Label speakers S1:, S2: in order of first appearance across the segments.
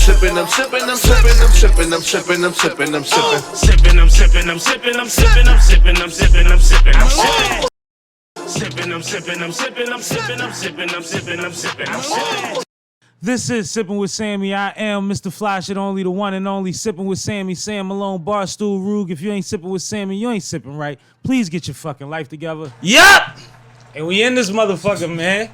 S1: sipping, I'm sipping, I'm sipping, I'm sipping, I'm sipping, I'm sipping, I'm sipping.
S2: Sipping, I'm sipping, I'm sipping, I'm sipping, I'm sipping, I'm sipping, I'm sipping, I'm sipping. Sipping, I'm sipping, I'm sipping, I'm sipping, I'm sipping, I'm sipping, I'm sipping, I'm sipping.
S3: This is Sipping with Sammie. I am Mr. Fly Shit Only, the one and only Sipping with Sammie, Sam Malone, Barstool, Rug. If you ain't sipping with Sammie, you ain't sipping right. Please get your fucking life together. Yup! And we in this motherfucker, man.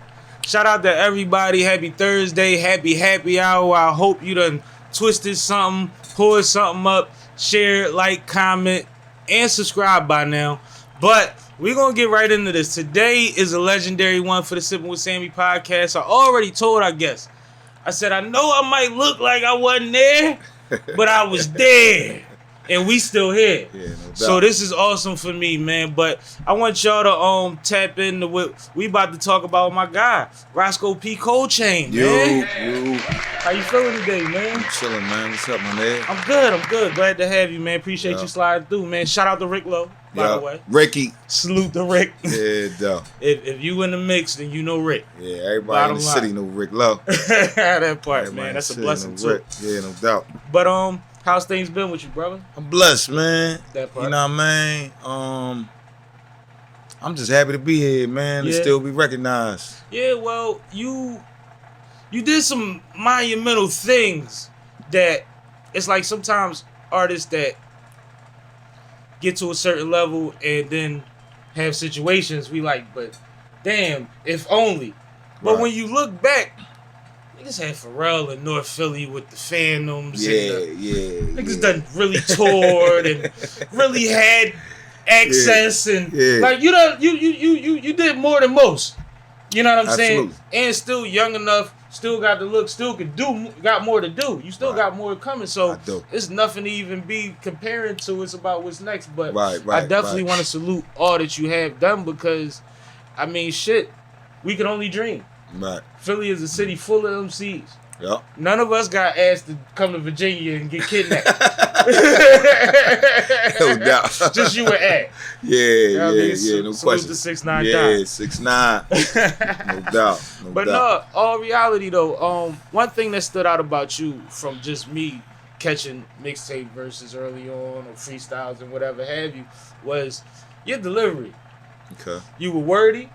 S3: Shout out to everybody. Happy Thursday. Happy hour. I hope you done twisted something, poured something up, share, like, comment, and subscribe by now. But we're going to get right into this. Today is a legendary one for the Sipping with Sammie podcast. I already told our guests. I said, I know I might look like I wasn't there, but I was there. And we still here. Yeah, no doubt. So this is awesome for me, man. But I want y'all to tap into what we about to talk about with my guy, Rosco P. Coldchain, man.
S4: Yo.
S3: How you feeling today, man?
S4: I'm chilling, man. What's up, my man?
S3: I'm good. Glad to have you, man. Appreciate you sliding through, man. Shout out to Rick Lowe, by the way.
S4: Ricky.
S3: Salute to Rick.
S4: Yeah, though.
S3: If you in the mix, then you know Rick.
S4: Yeah, everybody in the city know Rick Lowe.
S3: That part, man. That's a blessing, too.
S4: Rick. Yeah, no doubt.
S3: But, how's things been with you, brother?
S4: I'm blessed, man.
S3: That part.
S4: You know what I mean? I'm just happy to be here, man, and still be recognized.
S3: Yeah, well, you did some monumental things that it's like sometimes artists that get to a certain level and then have situations we like, but damn, if only. But when you look back, niggas had FREESTYLE in North Philly with the Phantoms. Niggas done really toured and really had access and like you did more than most. You know what I'm saying? And still young enough, still got the look, still could do, got more to do. You still got more coming, so it's nothing to even be comparing to. It's about what's next. But I definitely want to salute all that you have done because, I mean, shit, we can only dream.
S4: Right.
S3: Philly is a city full of MCs.
S4: Yep.
S3: None of us got asked to come to Virginia and get kidnapped.
S4: No doubt.
S3: Just you and Ad.
S4: Yeah, no question.
S3: The 6ix9ine.
S4: Yeah, 6ix9ine. No doubt.
S3: But no, all reality though, one thing that stood out about you from just me catching mixtape verses early on or freestyles and whatever have you was your delivery.
S4: Okay.
S3: You were wordy.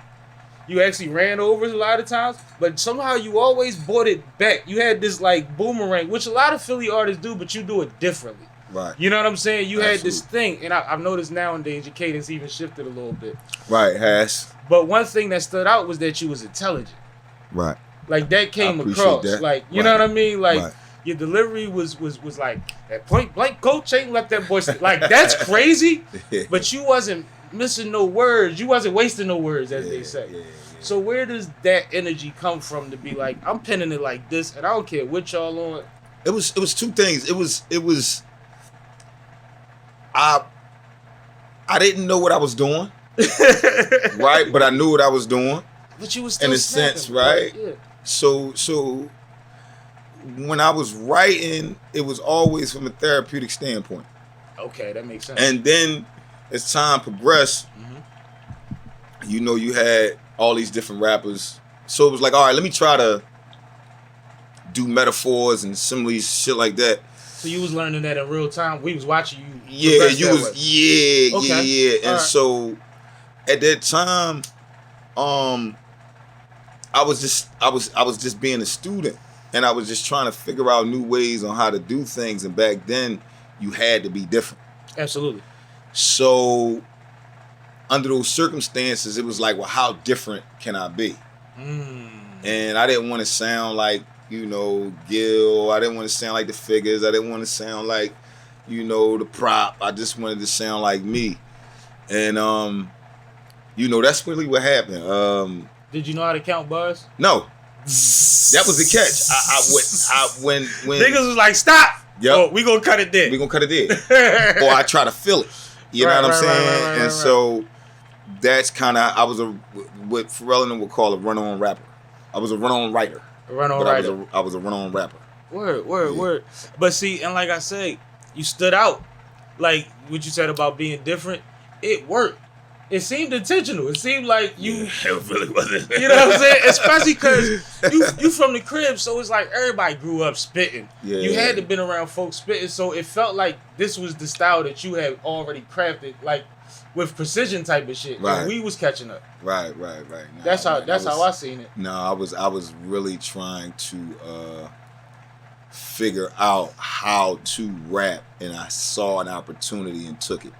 S3: You actually ran over a lot of times, but somehow you always brought it back. You had this like boomerang, which a lot of Philly artists do, but you do it differently.
S4: Right.
S3: You know what I'm saying? You had this thing, and I've noticed nowadays your cadence even shifted a little bit.
S4: Right, has.
S3: But one thing that stood out was that you was intelligent.
S4: Right.
S3: Like that came across.
S4: That.
S3: Like, you know what I mean? Like your delivery was like at point blank Coldchain left that boy like that's crazy. But you wasn't missing no words. You wasn't wasting no words, as they say. Yeah. So where does that energy come from to be like, I'm penning it like this, and I don't care what y'all on?
S4: It was two things. It was I didn't know what I was doing, right? But I knew what I was doing.
S3: But you was still
S4: in a sense, right? Yeah. So when I was writing, it was always from a therapeutic standpoint.
S3: Okay, that makes sense.
S4: And then as time progressed, you know, you had all these different rappers. So it was like, all right, let me try to do metaphors and similes, shit like that.
S3: So you was learning that in real time? We was watching you.
S4: Yeah, And so at that time, I was just being a student, and I was just trying to figure out new ways on how to do things. And back then, you had to be different.
S3: Absolutely.
S4: So under those circumstances, it was like, well, how different can I be? And I didn't want to sound like, you know, Gil. I didn't want to sound like the Figures. I didn't want to sound like, you know, the Prop. I just wanted to sound like me. And, you know, that's really what happened.
S3: Did you know how to count bars?
S4: No. That was the catch. When
S3: niggas was like, stop.
S4: Yep.
S3: Oh, we gonna cut it there.
S4: We gonna cut it there. Or I try to fill it. You know what I'm saying? And so that's kind of, I was what Pharrell and them would call a run-on rapper. I was a run-on writer.
S3: A run-on writer.
S4: I was a run-on rapper.
S3: Word. But see, and like I say, you stood out. Like what you said about being different, it worked. it seemed intentional. It seemed like you.
S2: It really wasn't.
S3: You know what I'm saying? Especially because you from the crib, so it's like everybody grew up spitting.
S4: Yeah.
S3: You had to been around folks spitting, so it felt like this was the style that you had already crafted, like with precision type of shit.
S4: Right.
S3: And we was catching up.
S4: Right. Nah,
S3: That's how
S4: man,
S3: how I seen it.
S4: No, I was really trying to figure out how to rap, and I saw an opportunity and took it.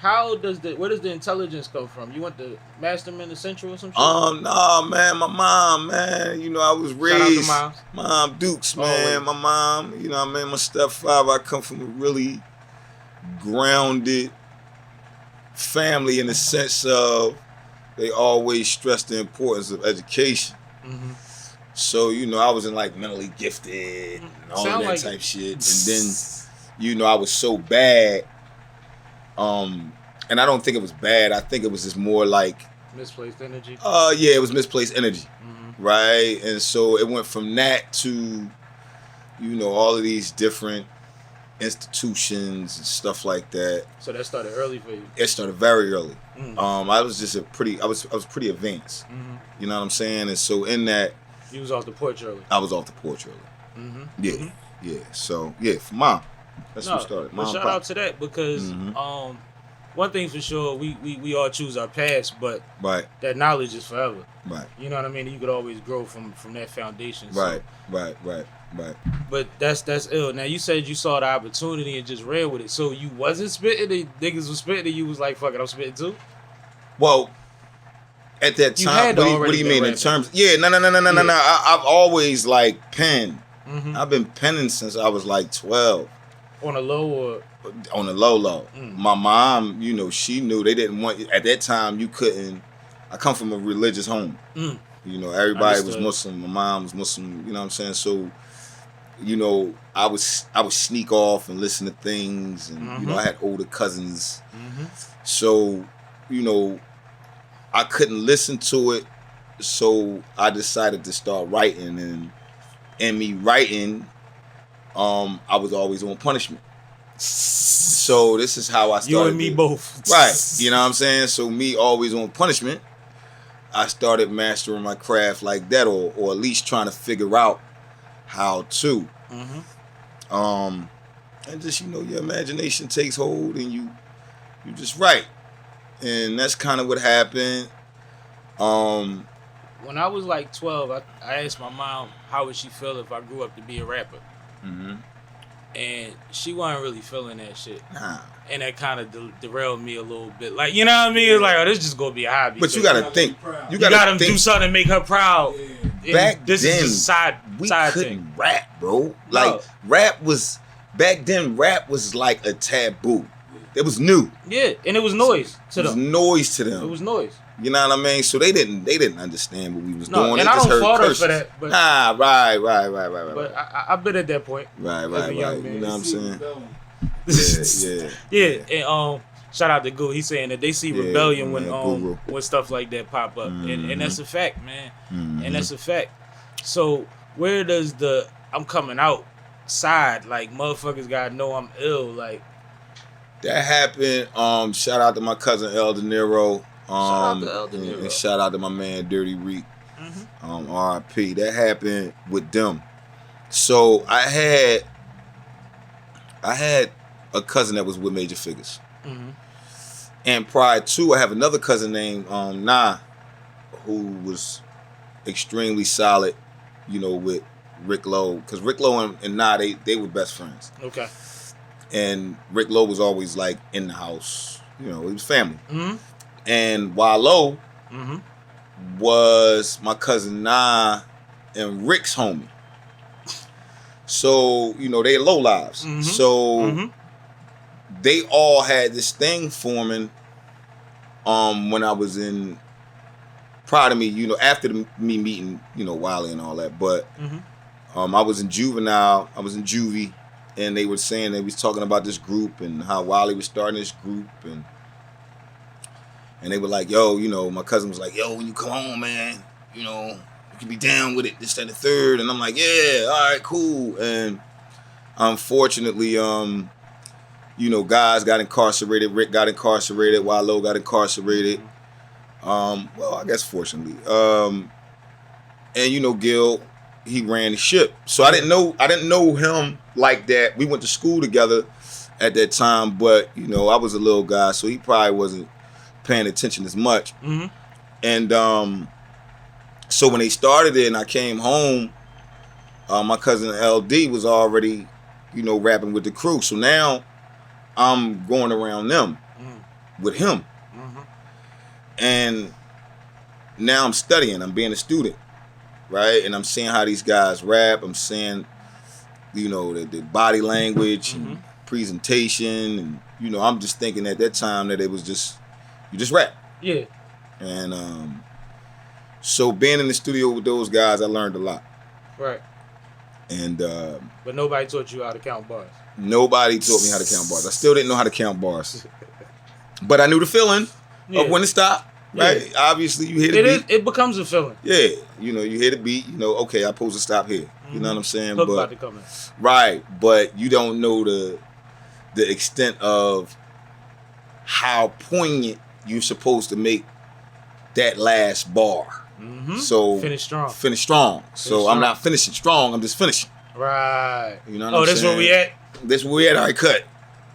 S3: Where does the intelligence come from? You went to Masterman Essential or some shit?
S4: Nah, man, my mom, man, you know, I was raised,
S3: Shout out to
S4: Mom Dukes, man,
S3: Always.
S4: my mom, you know what I mean, my stepfather, I come from a really grounded family in the sense of they always stress the importance of education.
S3: Mm-hmm.
S4: So, you know, I wasn't like mentally gifted and all
S3: Sound
S4: of that
S3: like
S4: type
S3: it.
S4: shit. And then, you know, I was so bad. And I don't think it was bad. I think it was just more like,
S3: Misplaced energy.
S4: yeah, it was misplaced energy.
S3: Mm-hmm.
S4: Right? And so it went from that to, you know, all of these different institutions and stuff like that.
S3: So that started early for you.
S4: It started very early.
S3: Mm.
S4: I was just I was pretty advanced.
S3: Mm-hmm.
S4: You know what I'm saying? And so in that,
S3: You was off the porch early.
S4: I was off the porch early.
S3: Mm-hmm.
S4: Yeah,
S3: Mm-hmm.
S4: yeah. So yeah, for mom. That's
S3: No,
S4: what started.
S3: but
S4: Mom,
S3: shout
S4: pop.
S3: out to that because
S4: Mhm.
S3: one thing for sure, we all choose our past, but
S4: Right,
S3: that knowledge is forever.
S4: right,
S3: You know what I mean? You could always grow from that foundation. So.
S4: right.
S3: But that's ill. Now you said you saw the opportunity and just ran with it. So you wasn't spitting, the niggas was spitting, and you was like, fuck it, I'm spitting too?
S4: Well, at that
S3: You
S4: time,
S3: had
S4: what do
S3: already
S4: you
S3: been
S4: mean in
S3: rapping.
S4: terms? Yeah, no.
S3: Yeah.
S4: I've always like penned.
S3: Mm-hmm.
S4: I've been penning since I was like 12.
S3: On a low or
S4: On the low.
S3: Mm.
S4: My mom, you know, she knew they didn't want, at that time you couldn't. I come from a religious home.
S3: Mm.
S4: You know, everybody was
S3: Understood.
S4: Muslim. My mom was Muslim. You know what I'm saying? So, you know, I would sneak off and listen to things, and you know, I had older cousins.
S3: Mm-hmm.
S4: So, you know, I couldn't listen to it. So I decided to start writing, and in me writing, I was always on punishment. So this is how I started.
S3: You and me
S4: to-
S3: both.
S4: Right. You know what I'm saying? So me always on punishment, I started mastering my craft like that, or at least trying to figure out how to.
S3: Mm-hmm.
S4: And just, you know, your imagination takes hold and you just write. And that's kind of what happened.
S3: When I was like 12, I asked my mom how would she feel if I grew up to be a rapper.
S4: Mhm.
S3: And she wasn't really feeling that shit.
S4: Nah.
S3: And that kind of derailed me a little bit. Like, you know what I mean? It's like, oh, this just gonna be a hobby.
S4: But you
S3: So
S4: gotta think.
S3: you gotta do something to make her proud. And
S4: Back
S3: this
S4: then,
S3: is a side
S4: we
S3: thing.
S4: couldn't rap, bro. Like, rap was, back then, rap was like a taboo. It was new.
S3: Yeah, and it was noise to
S4: It was
S3: them.
S4: noise to them.
S3: It was noise.
S4: You know what I mean? So they didn't understand what we was
S3: No,
S4: doing.
S3: and
S4: They
S3: I
S4: just
S3: don't
S4: heard
S3: fault her
S4: curses.
S3: for that, but-
S4: Nah, right.
S3: But I've been at that point.
S4: Right.
S3: as a young man.
S4: You know what I'm saying? Yeah.
S3: Yeah, and shout out to Goo. He's saying that they see
S4: Yeah,
S3: rebellion
S4: man, Guru.
S3: when stuff like that pop up, and that's a fact, man.
S4: Mhm.
S3: And that's a fact. So where does the I'm coming out side, like, motherfuckers gotta know I'm ill, like,
S4: That happened. Shout out to my cousin El De Niro.
S3: Shout out to El De Niro.
S4: And shout out to my man Dirty Reek.
S3: Mhm.
S4: R.I.P. That happened with them. So I had a cousin that was with Major Figures.
S3: Mhm.
S4: And prior to, I have another cousin named Nah, who was extremely solid, you know, with Rick Lowe. Because Rick Lowe and Nah, they were best friends.
S3: Okay.
S4: And Rick Lowe was always like in the house. You know, it was family.
S3: Mm-hmm.
S4: And Wallow
S3: Mm-hmm.
S4: was my cousin Nah and Rick's homie. So, you know, they low lives.
S3: Mhm.
S4: So
S3: Mhm.
S4: they all had this thing forming when I was in, prior to me, you know, after me meeting, you know, Wiley and all that. But
S3: Mhm.
S4: I was in juvenile, I was in juvie, and they were saying, they was talking about this group and how Wiley was starting this group, and they were like, yo, you know, my cousin was like, yo, when you come home, man, you know, you can be down with it, this, that, and the third. And I'm like, yeah, all right, cool. And unfortunately, you know, guys got incarcerated. Rick got incarcerated. Wallow got incarcerated. Well, I guess fortunately. And you know, Gil, he ran the ship. So I didn't know him like that. We went to school together at that time, but you know, I was a little guy, so he probably wasn't paying attention as much. And so when they started it and I came home, my cousin LD was already, you know, rapping with the crew. So now I'm going around them with him. And now I'm studying. I'm being a student, right? And I'm seeing how these guys rap. I'm seeing, you know, the body language and presentation. And, you know, I'm just thinking at that time that it was just, you just rap.
S3: Yeah.
S4: And so being in the studio with those guys, I learned a lot.
S3: Right.
S4: And
S3: but nobody taught you how to count bars.
S4: Nobody taught me how to count bars. I still didn't know how to count bars. But I knew the feeling of when to stop. Right? Yeah. Obviously, you hear the beat.
S3: It becomes a feeling.
S4: Yeah. You know, you hear the beat. You know, okay, I'm supposed to stop here. You know what I'm saying?
S3: Hook about to come in.
S4: Right. But you don't know the extent of how poignant you're supposed to make that last bar. So
S3: finish strong.
S4: So I'm not finishing strong. I'm just finishing.
S3: Right.
S4: You know what I'm saying?
S3: This where we at?
S4: This where we at. All right, cut.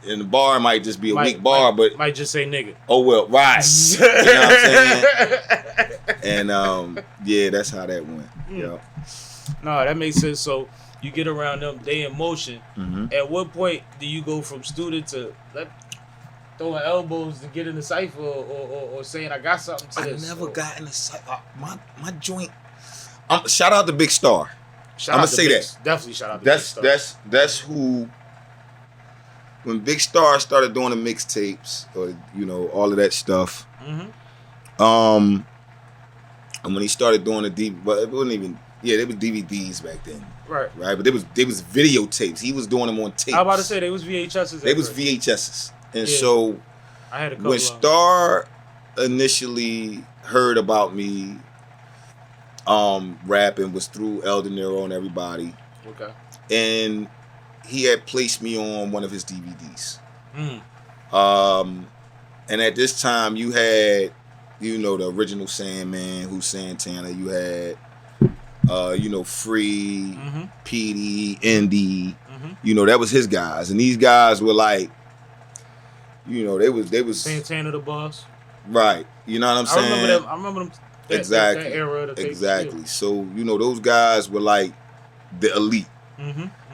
S4: And the bar might just be a weak bar, but
S3: might just say nigga.
S4: Oh well, right. You know what I'm saying? And yeah, that's how that went. Yeah.
S3: No, that makes sense. So you get around them, they in motion. At what point do you go from student to throwing elbows to get in the cipher or saying I got something to this?
S4: I never got in the cipher. My joint. Shout out to Big Star. I'm gonna say that.
S3: Definitely shout out to Big Star.
S4: That's who. When Big Star started doing the mixtapes, or you know, all of that stuff. And when he started doing the but it wasn't even. Yeah, they were DVDs back then. Right. But they was videotapes. He was doing them on tapes.
S3: I was about to say they was VHSs.
S4: They was VHSs. And so
S3: I had a couple
S4: when Star initially heard about me rapping was through El De Niro and everybody.
S3: Okay.
S4: And he had placed me on one of his DVDs. And at this time you had, you know, the original Sandman, who's Santana, you had you know, Free, PD, Indy, you know, that was his guys. And these guys were like, you know, they was
S3: Santana the boss.
S4: Right. You know what I'm saying?
S3: I remember them
S4: exactly.
S3: That era of the
S4: exactly. So, you know, those guys were like the elite.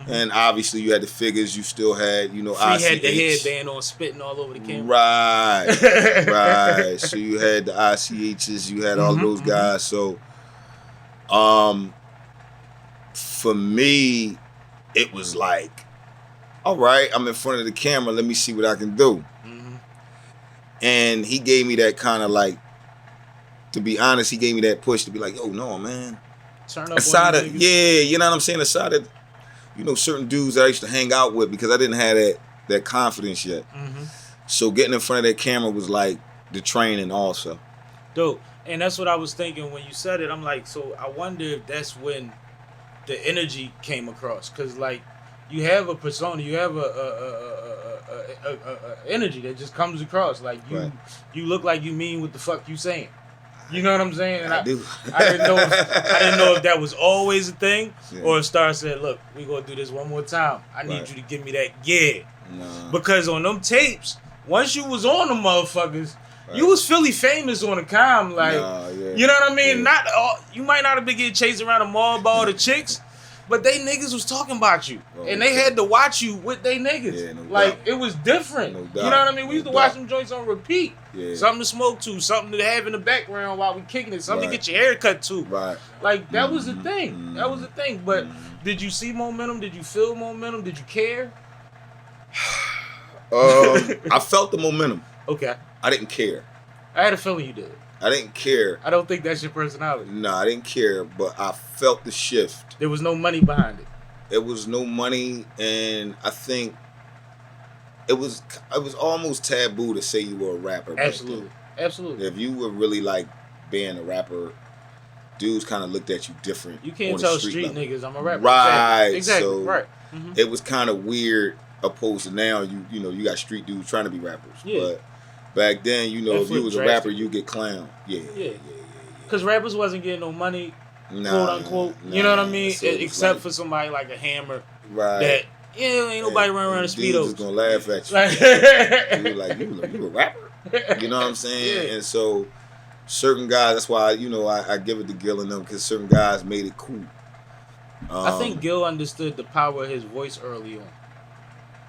S4: And obviously you had the figures, you still had, you know,
S3: Free had the headband on, spitting all over the camera.
S4: Right. Right. So you had the ICHs, you had all of those guys. So for me, it was like, all right, I'm in front of the camera, let me see what I can do. And he gave me that kind of like, to be honest, he gave me that push to be like, yo, no, man.
S3: Turn up
S4: aside of, yeah, you know what I'm saying? Aside of, you know, certain dudes that I used to hang out with because I didn't have that confidence yet. So getting in front of that camera was like the training also.
S3: Dope. And that's what I was thinking when you said it. I'm like, so I wonder if that's when the energy came across. Because, like, you have a persona, you have a energy that just comes across. Like, you look like you mean what the fuck you saying. You know what I'm saying? And
S4: I do.
S3: I didn't know if that was always a thing, or if Star said, "Look, we gonna do this one more time. I need you to give me that because on them tapes, once you was on the motherfuckers, you was Philly famous on the com. Like, you know what I mean? Not all, you might not have been getting chased around the mall by all the chicks, but they niggas was talking about you, and they had to watch you with they niggas. Like, it was different. You know what I mean? We used to watch them joints on repeat. Something to smoke to, something to have in the background while we kicking it, something to get your hair cut to. Like, that was the thing. That was the thing. But did you see momentum? Did you feel momentum? Did you care?
S4: I felt the momentum.
S3: Okay.
S4: I didn't care.
S3: I had a feeling you did.
S4: I didn't care.
S3: I don't think that's your personality.
S4: No, I didn't care, but I felt the shift.
S3: There was no money behind it.
S4: It was no money, and I think it was almost taboo to say you were a rapper.
S3: Absolutely. Absolutely.
S4: If you were really like being a rapper, dudes kind of looked at you different.
S3: You can't tell street niggas I'm a rapper.
S4: Right.
S3: Exactly.
S4: So
S3: right.
S4: It was kind of weird opposed to now, you know, you got street dudes trying to be rappers.
S3: Yeah.
S4: But back then, you know,
S3: That
S4: if you was a
S3: flipped
S4: rapper,
S3: drastically.
S4: you get clowned. Yeah.
S3: Because rappers wasn't getting no money,
S4: Nah,
S3: quote unquote. You know what I mean?
S4: so it's
S3: Except
S4: like-
S3: for somebody like a Hammer.
S4: Right.
S3: That, ain't nobody running around in
S4: Dudes
S3: Speedos.
S4: just gonna laugh at you.
S3: Like,
S4: You like, you a rapper? You know what I'm saying?
S3: Yeah.
S4: And so certain guys, that's why, you know, I give it to Gil and them, because certain guys made it cool.
S3: I think Gil understood the power of his voice early on.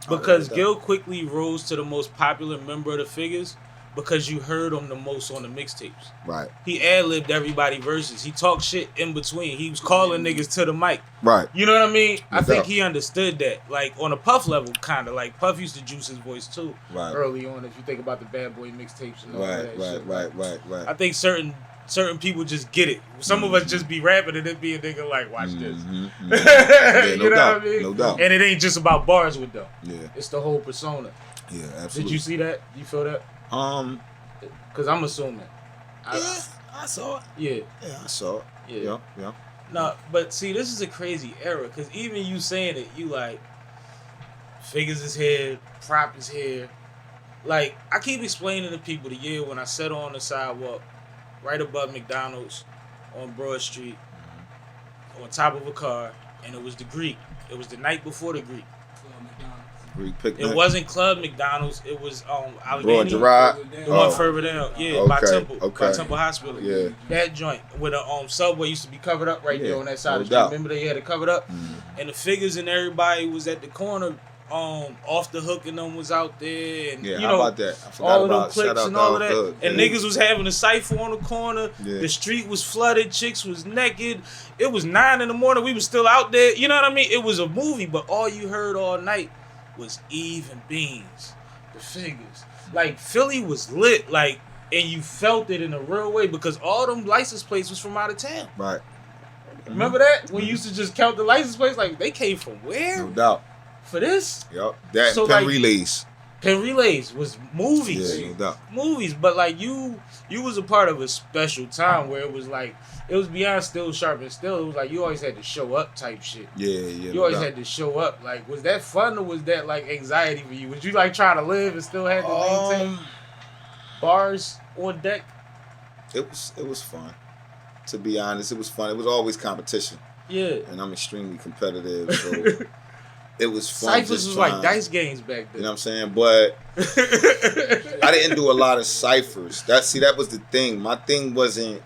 S3: Because Gil quickly rose to the most popular member of the Figures because you heard him the most on the mixtapes.
S4: Right.
S3: He ad-libbed everybody verses. He talked shit in between. He was calling niggas to the mic.
S4: Right.
S3: You know what I mean? I think
S4: doubt.
S3: he understood that. Like, on a Puff level, kind of. Like, Puff used to juice his voice, too.
S4: Right.
S3: Early on, if you think about the Bad Boy mixtapes and all that shit.
S4: Right.
S3: I think certain people just get it. Some of us just be rapping and then be a nigga like, watch this.
S4: Yeah,
S3: You
S4: no
S3: know
S4: doubt.
S3: what I mean?
S4: No doubt.
S3: And it ain't just about bars with them.
S4: Yeah.
S3: It's the whole persona.
S4: Yeah, absolutely.
S3: Did you see that? You feel that? Because I'm assuming.
S4: I saw it.
S3: Yeah.
S4: Yeah, I saw it.
S3: Yeah.
S4: Yeah.
S3: No, but see, this is a crazy era. Because even you saying it, you like, Figures is here, Prop is here. Like, I keep explaining to people the year when I sat on the sidewalk right above McDonald's on Broad Street on top of a car, and it was the Greek. It was the night before the Greek.
S4: Greek picnic.
S3: It wasn't Club McDonald's. It was
S4: Bro,
S3: Allegheny.
S4: Gerard.
S3: The one further down. Yeah, by
S4: Okay,
S3: Temple. By
S4: okay.
S3: Temple Hospital.
S4: Yeah.
S3: That joint where the Subway used to be covered up right
S4: Yeah,
S3: there on that side
S4: no
S3: of the street.
S4: doubt.
S3: Remember they had it covered up? And the Figures and everybody was at the corner, Off the Hook and them was out there. And,
S4: Yeah,
S3: you
S4: how
S3: know,
S4: about that? I forgot
S3: all of
S4: about
S3: them clips
S4: shout out
S3: and
S4: to
S3: all of
S4: Off
S3: that.
S4: the Hook.
S3: And
S4: Yeah.
S3: niggas was having a cipher on the corner.
S4: Yeah.
S3: The street was flooded. Chicks was naked. It was 9 in the morning. We was still out there. You know what I mean? It was a movie, but all you heard all night was Eve and Beans, the Figures. Like, Philly was lit, like, and you felt it in a real way because all them license plates was from out of town.
S4: Right.
S3: Remember that? We used to just count the license plates, like, they came from where?
S4: No doubt.
S3: For this?
S4: Yep. That
S3: So,
S4: and pen
S3: like-
S4: relays.
S3: Pen Relays was movies.
S4: Yeah, no doubt.
S3: Movies, but like you was a part of a special time where it was like, it was beyond still sharp and still. It was like you always had to show up type shit.
S4: Yeah.
S3: You always had to show up. Like, was that fun or was that like anxiety for you? Was you like trying to live and still had to maintain bars on deck?
S4: It was fun. To be honest, it was fun. It was always competition,
S3: Yeah.
S4: and I'm extremely competitive, so it was fun.
S3: Ciphers
S4: just
S3: was
S4: trying-
S3: like dice games back
S4: You
S3: then.
S4: know what I'm saying? But I didn't do a lot of ciphers. That was the thing. My thing wasn't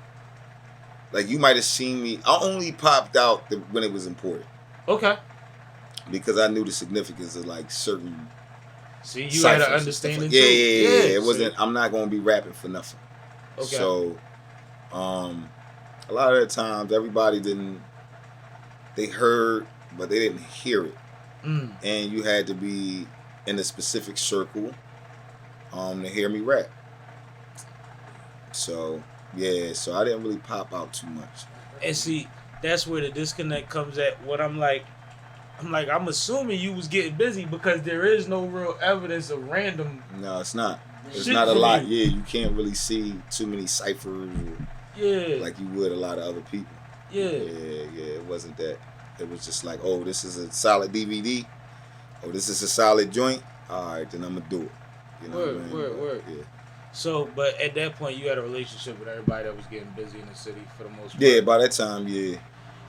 S4: like you might have seen me. I only popped out when it was important
S3: Okay.
S4: because I knew the significance of like certain.
S3: See, you
S4: ciphers
S3: had an
S4: and stuff
S3: understanding
S4: like-
S3: too.
S4: Yeah. It
S3: see.
S4: wasn't. I'm not gonna be rapping for nothing.
S3: Okay.
S4: So, a lot of the times everybody they heard, but they didn't hear it. And you had to be in a specific circle to hear me rap. So so I didn't really pop out too much.
S3: And see, that's where the disconnect comes at. What I'm assuming you was getting busy because there is no real evidence of random.
S4: No, it's not. It's
S3: Shit
S4: not a
S3: for
S4: lot.
S3: you.
S4: Yeah, you can't really see too many ciphers
S3: Yeah.
S4: like you would a lot of other people.
S3: Yeah.
S4: It wasn't that. It was just like, oh, this is a solid DVD. Oh, this is a solid joint. All right, then I'm gonna do it. You know what I mean?
S3: Word.
S4: Yeah.
S3: So, but at that point, you had a relationship with everybody that was getting busy in the city for the most part.
S4: Yeah, by that time, yeah.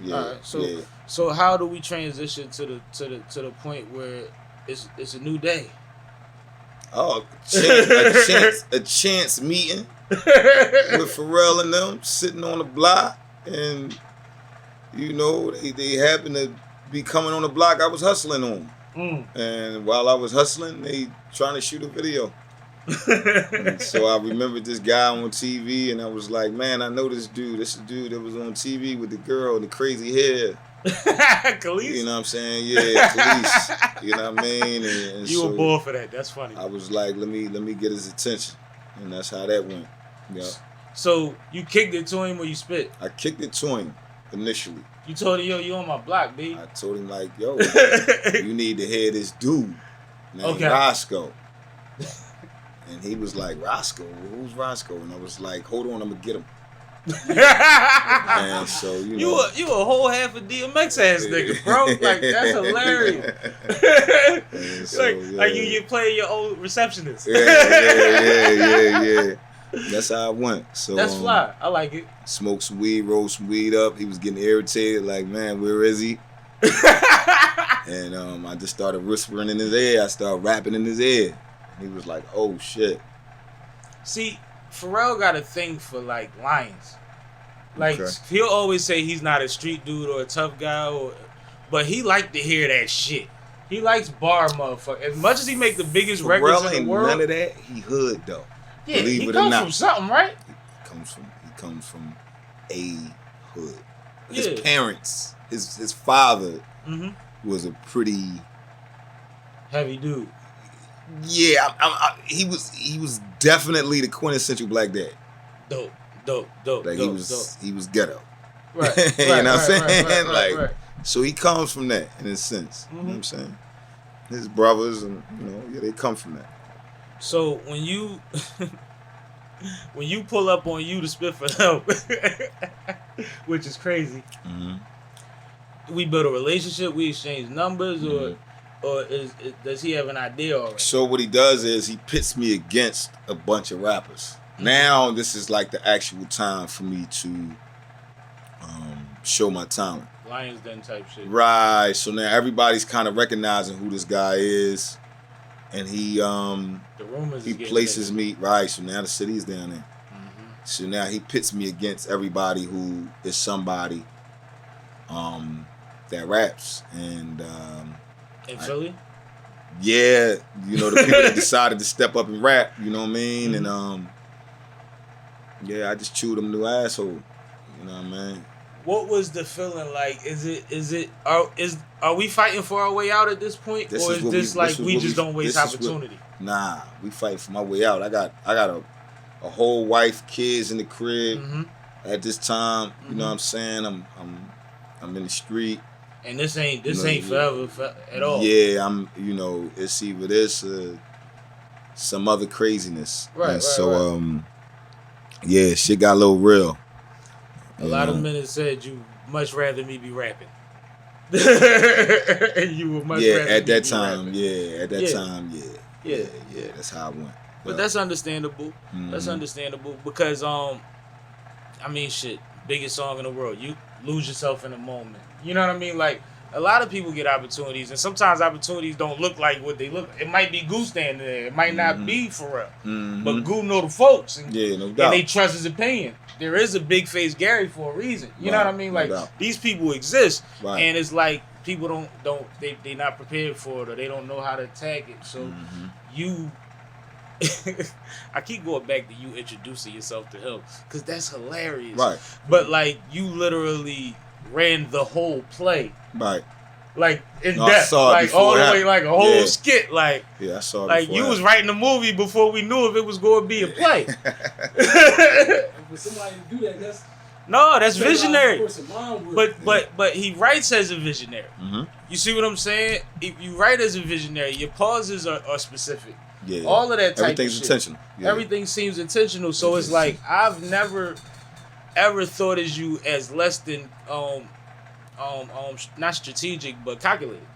S3: All right. So,
S4: yeah.
S3: so how do we transition to the point where it's a new day?
S4: Oh, a chance meeting with Pharrell and them sitting on the block, and you know they happened to be coming on the block I was hustling on, and while I was hustling, they trying to shoot a video. And so I remembered this guy on TV, and I was like, man, I know this dude. This is the dude that was on TV with the girl and the crazy hair.
S3: Khalees?
S4: You know what I'm saying? Yeah, Khalees. You know what I mean? And
S3: You
S4: so
S3: were born for that. That's funny.
S4: I was like, let me get his attention, and that's how that went. Yeah,
S3: So you kicked it to him or you spit?
S4: I kicked it to him initially.
S3: You told him, yo, you on my block, B.
S4: I told him like, yo, you need to hear this dude named
S3: Okay.
S4: Rosco. And he was like, Rosco? Who's Rosco? And I was like, hold on, I'm gonna get him. And so you know,
S3: you a whole half a DMX ass nigga, bro. Like that's hilarious.
S4: and so,
S3: like you play your old receptionist.
S4: yeah. That's how it went. So
S3: That's fly. I like it.
S4: Smoked some weed, rolled some weed up. He was getting irritated, like, man, where is he? And I just started whispering in his ear. I started rapping in his ear. And he was like, oh shit.
S3: See, Pharrell got a thing for like lions. Like
S4: Okay.
S3: he'll always say he's not a street dude or a tough guy, but he like to hear that shit. He likes bar motherfucker. As much as he make the biggest records
S4: Pharrell
S3: in
S4: ain't
S3: the world,
S4: none of that. He hood though.
S3: yeah,
S4: Believe
S3: he
S4: it or
S3: comes
S4: not.
S3: from something, right?
S4: He comes from a hood. His
S3: Yeah.
S4: parents, his father
S3: Mm-hmm.
S4: was a pretty
S3: Heavy dude.
S4: he was definitely the quintessential black dad.
S3: Dope.
S4: Like he was ghetto.
S3: Right.
S4: You know what I'm saying?
S3: Right.
S4: So he comes from that in a sense. You know what I'm saying? His brothers and they come from that.
S3: So when you pull up on you to spit for help, which is crazy, we build a relationship, we exchange numbers, or does he have an idea already?
S4: So what he does is he pits me against a bunch of rappers. Now this is like the actual time for me to show my talent.
S3: Lions Den type shit.
S4: Right. So now everybody's kind of recognizing who this guy is, and he
S3: The rumors.
S4: he places me right. So now the city's down there. So now he pits me against everybody who is somebody that raps, and
S3: in Philly.
S4: yeah, the people that decided to step up and rap. You know what I mean? And yeah, I just chewed them new asshole. You know what I mean?
S3: What was the feeling like? Are we fighting for our way out at this point,
S4: This
S3: or
S4: is
S3: is
S4: what
S3: this
S4: we-
S3: like
S4: this is
S3: we
S4: what
S3: just
S4: we-
S3: don't waste
S4: this is what-
S3: opportunity?
S4: Nah, we fight for my way out. I got a whole wife, kids in the crib at this time. You know what I'm saying? I'm in the street.
S3: And this ain't
S4: Yeah.
S3: forever at all.
S4: Yeah, it's either this or some other craziness.
S3: Right,
S4: And so yeah, shit got a little real.
S3: A lot of men have said you much rather me be rapping. You would much rather
S4: at
S3: me
S4: that
S3: be
S4: time,
S3: rapping.
S4: yeah, at that
S3: Yeah.
S4: time,
S3: Yeah.
S4: yeah, that's how it went.
S3: But that's understandable. That's understandable because I mean shit, biggest song in the world. You lose yourself in a moment. You know what I mean? Like a lot of people get opportunities, and sometimes opportunities don't look like what they look. It might be Goose standing there. It might not be Pharrell. But Goose know the folks, and,
S4: Yeah, no doubt.
S3: and they trust his opinion. There is a big face Gary for a reason. You know
S4: Right,
S3: what I mean?
S4: no
S3: Like
S4: doubt.
S3: these people exist,
S4: Right.
S3: and it's like people they not prepared for it, or they don't know how to attack it. So you. I keep going back to you introducing yourself to him because that's hilarious.
S4: Right.
S3: But like you literally ran the whole play,
S4: Right.
S3: like in
S4: No, I
S3: depth,
S4: saw it
S3: like
S4: before
S3: all
S4: it
S3: the way,
S4: happened.
S3: like a whole
S4: Yeah.
S3: skit, like
S4: Yeah, I saw it.
S3: like
S4: before
S3: you
S4: that.
S3: was writing the movie before we knew if it was going to be a play.
S5: For somebody to do that, that's
S3: No, that's visionary.
S5: person mind work.
S3: But he writes as a visionary. You see what I'm saying? If you write as a visionary, your pauses are specific.
S4: Yeah.
S3: All of that type
S4: Everything's
S3: of shit.
S4: intentional. Yeah.
S3: Everything seems intentional. So it's like I've never ever thought as you as less than not strategic but calculated.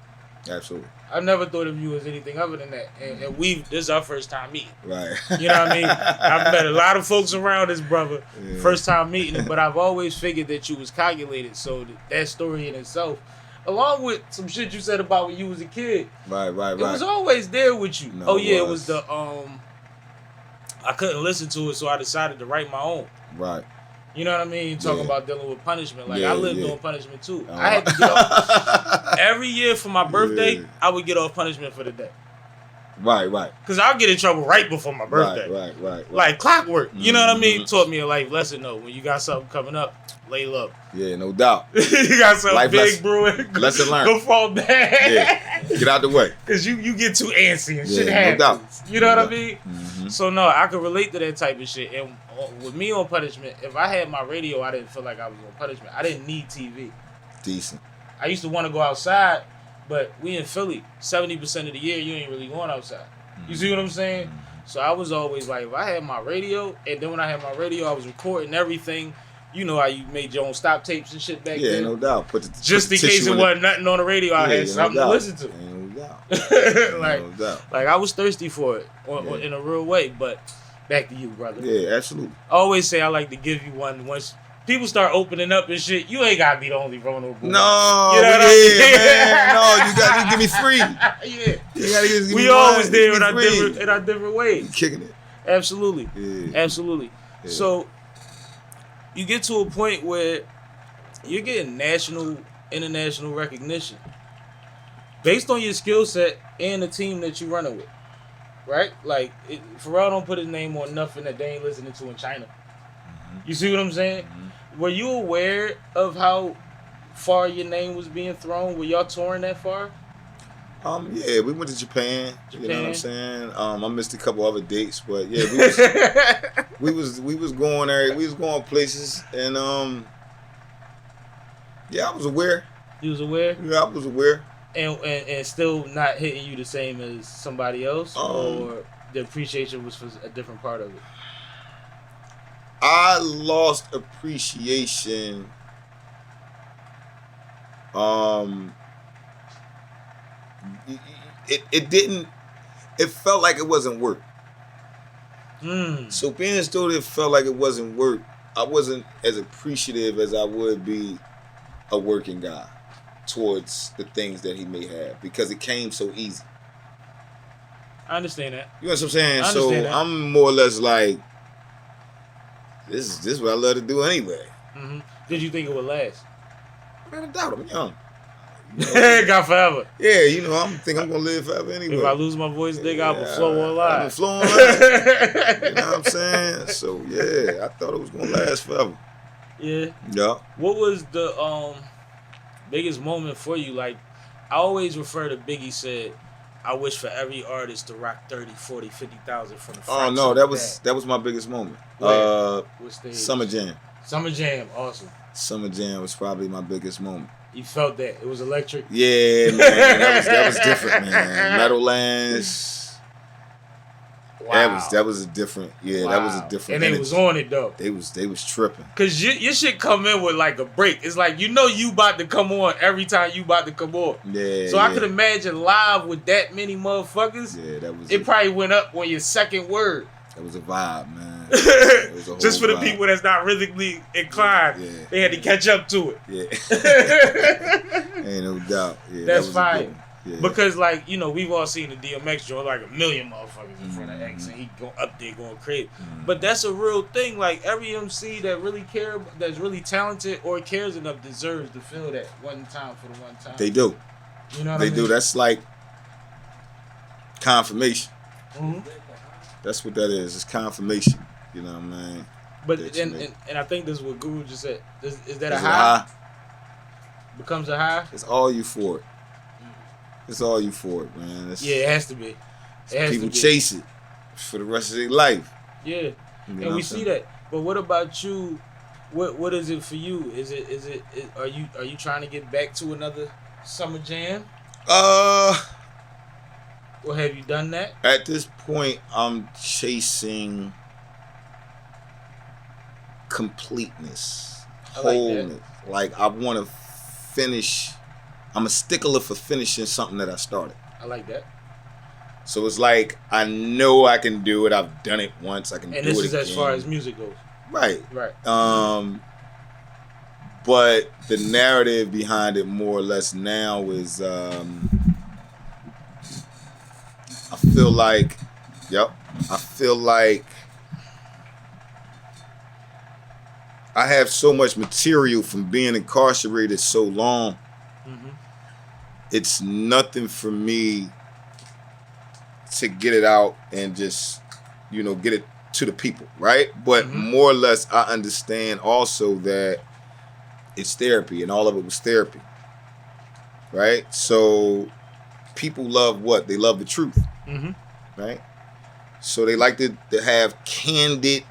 S4: Absolutely.
S3: I've never thought of you as anything other than that. And this is our first time meeting.
S4: Right.
S3: You know what I mean? I've met a lot of folks around this brother,
S4: Yeah.
S3: first time meeting him, but I've always figured that you was calculated. So that story in itself, along with some shit you said about when you was a kid,
S4: Right.
S3: it was always there with you.
S4: No,
S3: Oh
S4: it
S3: yeah, it
S4: was.
S3: was the I couldn't listen to it, so I decided to write my own.
S4: Right.
S3: You know what I mean? Talking
S4: Yeah.
S3: about dealing with punishment. Like
S4: Yeah,
S3: I lived
S4: yeah.
S3: on punishment too. I had to get off every year for my birthday.
S4: Yeah.
S3: I would get off punishment for the day
S4: Right.
S3: because I'll get in trouble right before my birthday.
S4: Right.
S3: Like clockwork. You know what I mean?
S4: Mhm.
S3: Taught me a life lesson though. When you got something coming up, lay low.
S4: Yeah, no doubt.
S3: You got something
S4: Life
S3: big
S4: lesson.
S3: brewing.
S4: Lesson learned.
S3: Go fall back.
S4: Yeah. Get out the way.
S3: Cause you get too antsy and shit
S4: Yeah, no
S3: happens.
S4: doubt.
S3: You know
S4: No
S3: what I
S4: doubt.
S3: mean? So no, I could relate to that type of shit. And with me on punishment, if I had my radio, I didn't feel like I was on punishment. I didn't need TV.
S4: Decent.
S3: I used to want to go outside, but we in Philly, 70% of the year you ain't really going outside. You see what I'm saying? So I was always like, if I had my radio, and then when I had my radio, I was recording everything you know how you made your own stop tapes and shit back
S4: Yeah,
S3: then.
S4: no doubt.
S3: Just in case it wasn't nothing on the radio, I had something to listen to.
S4: Ain't no doubt.
S3: like,
S4: no doubt.
S3: like I was thirsty for it in a real way. But back to you, brother.
S4: Yeah, absolutely.
S3: I always say I like to give you one once people start opening up and shit. You ain't gotta be the only vulnerable.
S4: No,
S3: You know what I
S4: man. No, you gotta give me free.
S3: yeah,
S4: You gotta give me
S3: we
S4: one.
S3: always there
S4: Give
S3: in
S4: me free.
S3: our different ways.
S4: You kicking it.
S3: Absolutely,
S4: Yeah.
S3: absolutely.
S4: Yeah.
S3: So you get to a point where you're getting national, international recognition based on your skill set and the team that you're running with, right? Like Pharrell don't put his name on nothing that they ain't listening to in China. You see what I'm saying? Were you aware of how far your name was being thrown? Were y'all touring that far?
S4: Yeah, we went to Japan. You know what I'm saying? I missed a couple other dates, but yeah, we was going there. We was going places, and yeah, I was aware.
S3: You was aware?
S4: Yeah, I was aware.
S3: And still not hitting you the same as somebody else, or the appreciation was for a different part of it.
S4: I lost appreciation. It didn't. It felt like it wasn't work. So being a student, it felt like it wasn't work. I wasn't as appreciative as I would be a working guy towards the things that he may have because it came so easy.
S3: I understand that.
S4: You know what I'm saying?
S3: I
S4: So
S3: understand that.
S4: I'm more or less like, this is what I love to do anyway.
S3: Did you think it would last?
S4: Man, I doubt I'm young.
S3: Got forever.
S4: Yeah, you know, I'm gonna live forever anyway.
S3: If I lose my voice, nigga, I will flow on
S4: I'm
S3: live.
S4: flowing live. You know what I'm saying? So yeah, I thought it was gonna last forever.
S3: Yeah.
S4: Yeah.
S3: What was the biggest moment for you? Like, I always refer to Biggie said, I wish for every artist to rock 30, 40, 50,000 from the front.
S4: Oh no, that was my biggest moment.
S3: What stage?
S4: Summer Jam.
S3: Summer Jam, awesome.
S4: Summer Jam was probably my biggest moment.
S3: You felt that. It was electric.
S4: Yeah, man, that was different, man. Meadowlands.
S3: Wow.
S4: That was a different. Yeah,
S3: Wow.
S4: that was a different.
S3: And they
S4: energy.
S3: was on it though.
S4: They was tripping.
S3: Cause your shit come in with like a break. It's like you know you about to come on every time you about to come on.
S4: Yeah.
S3: So I could imagine live with that many motherfuckers.
S4: Yeah, that was.
S3: It probably went up on your second word.
S4: That was a vibe, man. It was a whole
S3: Just for the
S4: vibe.
S3: people that's not rhythmically inclined,
S4: Yeah.
S3: they had to catch up to it.
S4: Yeah. Ain't no doubt. Yeah,
S3: That's
S4: that was a
S3: fine.
S4: good one. Yeah.
S3: Because like, you know, we've all seen the DMX joint like a million motherfuckers in front of X and he go up there going crazy. But that's a real thing. Like every MC that really that's really talented or cares enough deserves to feel that one time for the one time.
S4: They do.
S3: You know what
S4: They
S3: I mean?
S4: do. That's like confirmation.
S3: Mhm.
S4: That's what that is. It's confirmation. You know what I mean?
S3: But
S4: that you
S3: and,
S4: make.
S3: and I think this is what Guru just said. Is that a
S4: It's
S3: high? Becomes a high?
S4: It's all you for it. It's all you for it, man. It's,
S3: Yeah, it has to be. It has
S4: people
S3: to be.
S4: chase it for the rest of their life.
S3: Yeah.
S4: You know
S3: And
S4: what
S3: we
S4: I'm
S3: see
S4: saying?
S3: that. But what about you? What is it for you? Are you trying to get back to another Summer Jam? Or have you done that?
S4: At this point, I'm chasing completeness,
S3: I like that.
S4: wholeness. Like I want to finish. I'm a stickler for finishing something that I started.
S3: I like that.
S4: So it's like I know I can do it. I've done it once. I can
S3: And
S4: do
S3: this
S4: it
S3: is
S4: again.
S3: as far as music goes.
S4: Right.
S3: Right.
S4: But the narrative behind it, more or less, now is I feel like, I have so much material from being incarcerated so long.
S3: Mm-hmm.
S4: It's nothing for me to get it out and just, get it to the people, right? But more or less, I understand also that it's therapy, and all of it was therapy, right? So people love what? They love the truth, right? So they like to have candid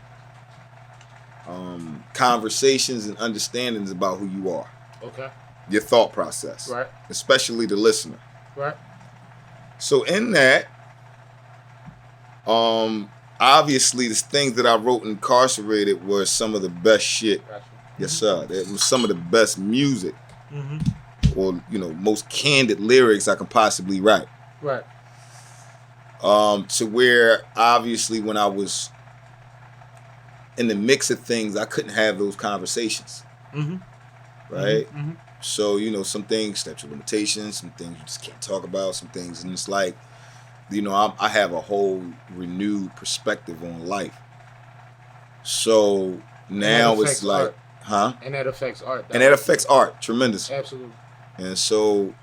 S4: conversations and understandings about who you are,
S3: Okay.
S4: your thought process,
S3: Right.
S4: especially the listener.
S3: Right.
S4: So in that, obviously the things that I wrote incarcerated were some of the best shit
S3: Gotcha.
S4: Yes, sir. That was some of the best music,
S3: Mm-hmm.
S4: or most candid lyrics I could possibly write.
S3: Right.
S4: To where obviously when I was in the mix of things, I couldn't have those conversations.
S3: Mm-hmm.
S4: Right.
S3: Mm-hmm.
S4: So some things, statute of limitations, some things you just can't talk about, some things, and it's like, I have a whole renewed perspective on life. So now it's like,
S3: art. And that affects art.
S4: And that affects art tremendously.
S3: Absolutely.
S4: And so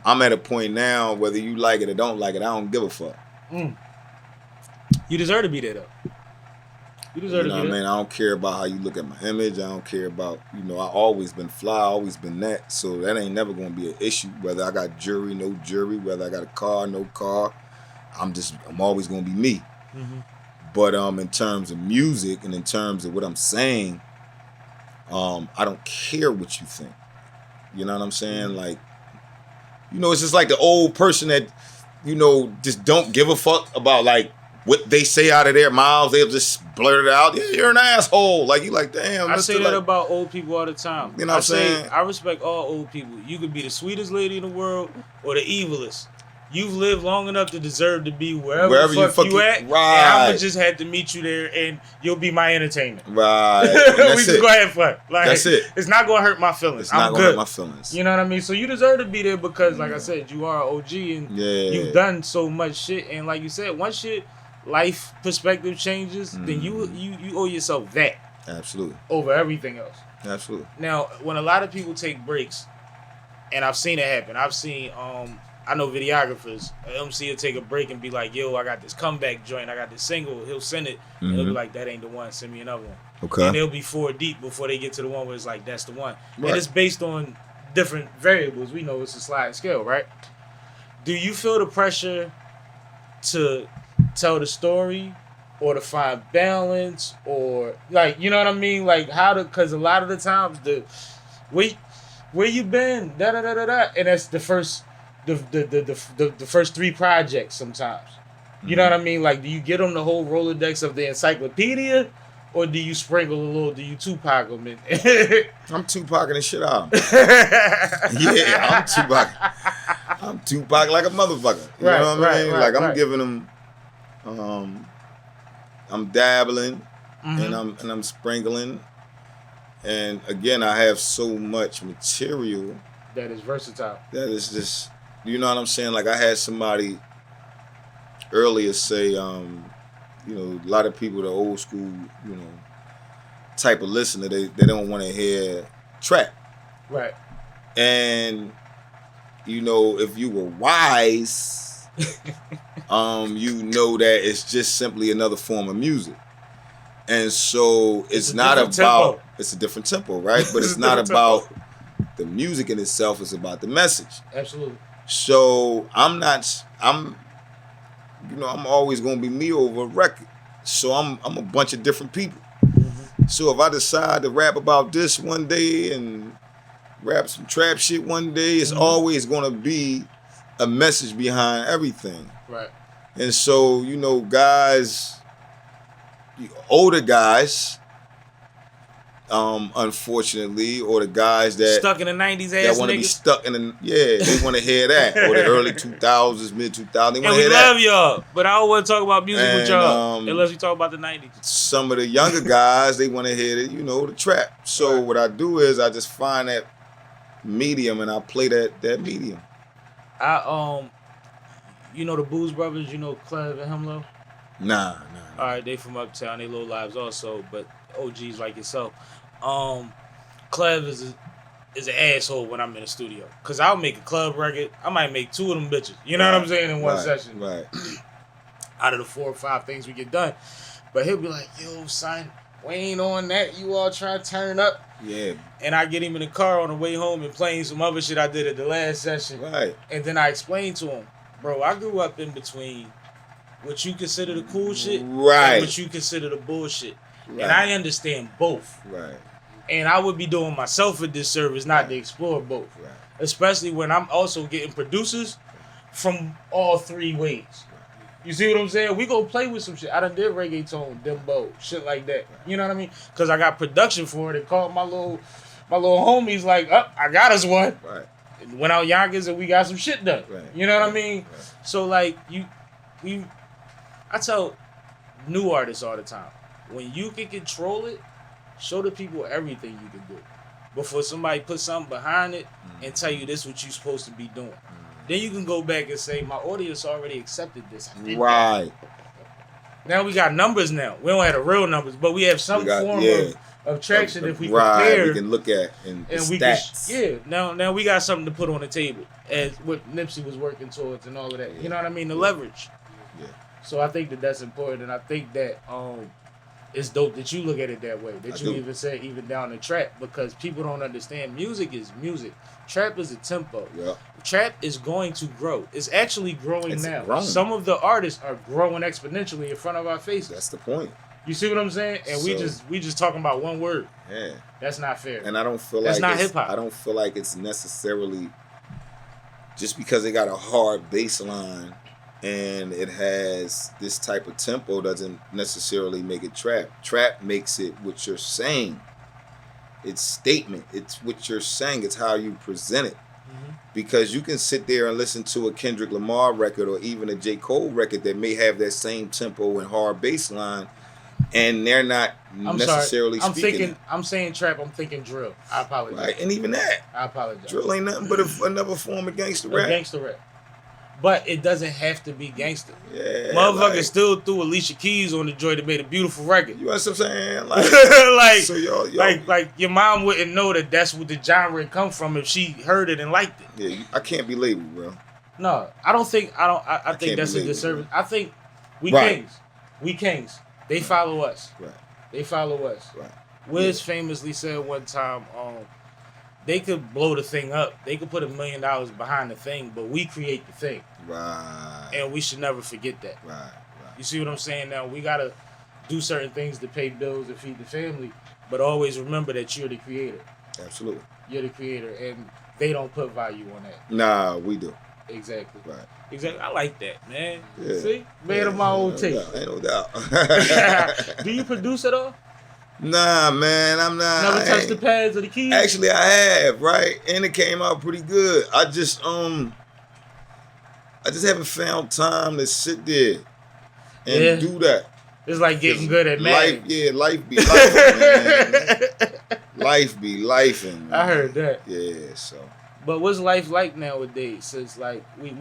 S4: I'm at a point now, whether you like it or don't like it, I don't give a fuck.
S3: You deserve to be there, though. You deserve to be there.
S4: I mean, I don't care about how you look at my image. I don't care about, I always been fly, always been that. So that ain't never going to be an issue. Whether I got jury, no jury, whether I got a car, no car, I'm always going to be me.
S3: Mm-hmm.
S4: But in terms of music and in terms of what I'm saying, I don't care what you think. You know what I'm saying? Like, it's just like the old person that, just don't give a fuck about like what they say out of their mouths. They'll just blurt it out. Yeah, you're an asshole. Like, you like, damn.
S3: I say that about old people all the time.
S4: You know what I'm saying?
S3: I respect all old people. You could be the sweetest lady in the world or the evilest. You've lived long enough to deserve to be wherever the fuck you at.
S4: Right.
S3: And I would just have to meet you there, and you'll be my entertainment.
S4: Right.
S3: We just go ahead and fun. Like,
S4: that's it.
S3: It's not gonna hurt my feelings.
S4: It's not
S3: I'm
S4: gonna
S3: good.
S4: hurt my feelings.
S3: You know what I mean? So you deserve to be there because, like I said, you are an OG and you've done so much shit. And like you said, once your life perspective changes, then you owe yourself that.
S4: Absolutely.
S3: Over everything else.
S4: Absolutely.
S3: Now, when a lot of people take breaks, and I've seen it happen. I've seen I know videographers, an MC will take a break and be like, yo, I got this comeback joint, I got this single. He'll send it, and he'll be like, that ain't the one, send me another one.
S4: Okay.
S3: And they'll be 4 deep before they get to the one where it's like, that's the one.
S4: Right.
S3: And it's based on different variables. We know it's a sliding scale, right? Do you feel the pressure to tell the story or to find balance or, like, you know what I mean? Like, because a lot of the times, where you been, da-da-da-da-da, and that's the first... The first 3 projects sometimes. You know what I mean? Like, do you get them the whole Rolodex of the encyclopedia, or do you sprinkle a little? Do you Tupac them in?
S4: I'm Tupac the shit out. Yeah, I'm Tupac. I'm Tupac like a motherfucker. You know what I mean? Like I'm giving them. I'm dabbling, and I'm sprinkling, and again I have so much material
S3: that is versatile.
S4: That is just. You know what I'm saying? Like I had somebody earlier say, a lot of people, the old school, type of listener, they don't want to hear trap.
S3: Right.
S4: And, if you were wise, you know that it's just simply another form of music. And so it's not about, tempo. It's a different tempo, right? But it's not about the music in itself, it's about the message.
S3: Absolutely.
S4: So I'm always gonna be me over a record. So I'm a bunch of different people. So if I decide to rap about this one day and rap some trap shit one day, it's always gonna be a message behind everything.
S3: Right.
S4: And so, guys, older guys, unfortunately, or the guys that
S3: stuck in the 90s
S4: that want to be stuck in they want to hear that, or the early 2000s, mid 2000s. They want to hear that.
S3: And we love y'all, but I don't want to talk about music with y'all unless we talk about the 90s.
S4: Some of the younger guys, they want to hear the trap. So what I do is I just find that medium and I play that medium.
S3: The Booze Brothers, Clev and Hemlo?
S4: Nah.
S3: All right, they from uptown. They low lives also, but OGs like yourself. Clev is an asshole when I'm in the studio. Cause I'll make a club record. I might make 2 of them bitches. You know what I'm saying? In one session.
S4: Right.
S3: Out of the 4 or 5 things we get done. But he'll be like, yo, son, we ain't on that. You all trying to turn up.
S4: Yeah.
S3: And I get him in the car on the way home and playing some other shit I did at the last session.
S4: Right.
S3: And then I explain to him, bro, I grew up in between what you consider the cool shit and what you consider the bullshit. Right. And I understand both.
S4: Right.
S3: And I would be doing myself a disservice not to explore both. Right. Especially when I'm also getting producers from all 3 ways. You see what I'm saying? We go play with some shit. I done did reggaeton, dembo, shit like that. You know what I mean? Because I got production for it and called my little homies like, I got us one.
S4: Right.
S3: Went out Yonkers and we got some shit done.
S4: Right.
S3: You know what I mean?
S4: Right.
S3: So like I tell new artists all the time, when you can control it, show the people everything you can do. Before somebody put something behind it and tell you this is what you're supposed to be doing. Then you can go back and say, my audience already accepted this. I did
S4: Right.
S3: that. Now we got numbers now. We don't have the real numbers, but we have some form of traction if we compare.
S4: We can look at and
S3: we
S4: stats.
S3: Now we got something to put on the table as what Nipsey was working towards and all of that. You know what I mean? The leverage.
S4: Yeah.
S3: So I think that that's important, and I think that it's dope that you look at it that way. That you even say even down the trap, because people don't understand music is music. Trap is a tempo.
S4: Yeah.
S3: Trap is going to grow. It's actually growing now.
S4: Growing.
S3: Some of the artists are growing exponentially in front of our faces.
S4: That's the point.
S3: You see what I'm saying? And we just talking about one word.
S4: Yeah.
S3: That's not fair.
S4: And I don't feel
S3: That's
S4: like
S3: not hip hop.
S4: I don't feel like it's necessarily just because it got a hard bass line and it has this type of tempo doesn't necessarily make it trap. Trap makes it what you're saying. It's statement. It's what you're saying. It's how you present it. Because you can sit there and listen to a Kendrick Lamar record or even a J. Cole record that may have that same tempo and hard bass line, and they're not necessarily speaking.
S3: I'm saying trap. I'm thinking drill. I apologize.
S4: Right, and even that.
S3: I apologize.
S4: Drill ain't nothing but another form of gangster rap.
S3: Gangster rap. But it doesn't have to be gangster.
S4: Yeah,
S3: motherfuckers still threw Alicia Keys on the joint that made a beautiful record.
S4: You know what I'm saying? Like, so y'all,
S3: like your mom wouldn't know that that's what the genre come from if she heard it and liked it.
S4: Yeah, I can't be labeled, bro.
S3: No, I don't think I think that's a disservice. I think we kings. They follow us.
S4: Right.
S3: They follow us.
S4: Right.
S3: Wiz famously said one time, they could blow the thing up. They could put $1 million behind the thing, but we create the thing.
S4: Right.
S3: And we should never forget that.
S4: Right.
S3: You see what I'm saying? Now, we got to do certain things to pay bills and feed the family, but always remember that you're the creator.
S4: Absolutely.
S3: You're the creator, and they don't put value on that.
S4: Nah, we do.
S3: Exactly.
S4: Right.
S3: Exactly. I like that, man.
S4: Yeah.
S3: See? Man of my own taste.
S4: Ain't no doubt.
S3: Do you produce at all?
S4: Nah, man, I'm not.
S3: Never touched the pads or the keys?
S4: Actually, I have, right? And it came out pretty good. I just haven't found time to sit there and do that.
S3: It's like getting good at math.
S4: Life be life, man. Life be lifing.
S3: I heard that.
S4: Yeah, so.
S3: But what's life like nowadays? Since like we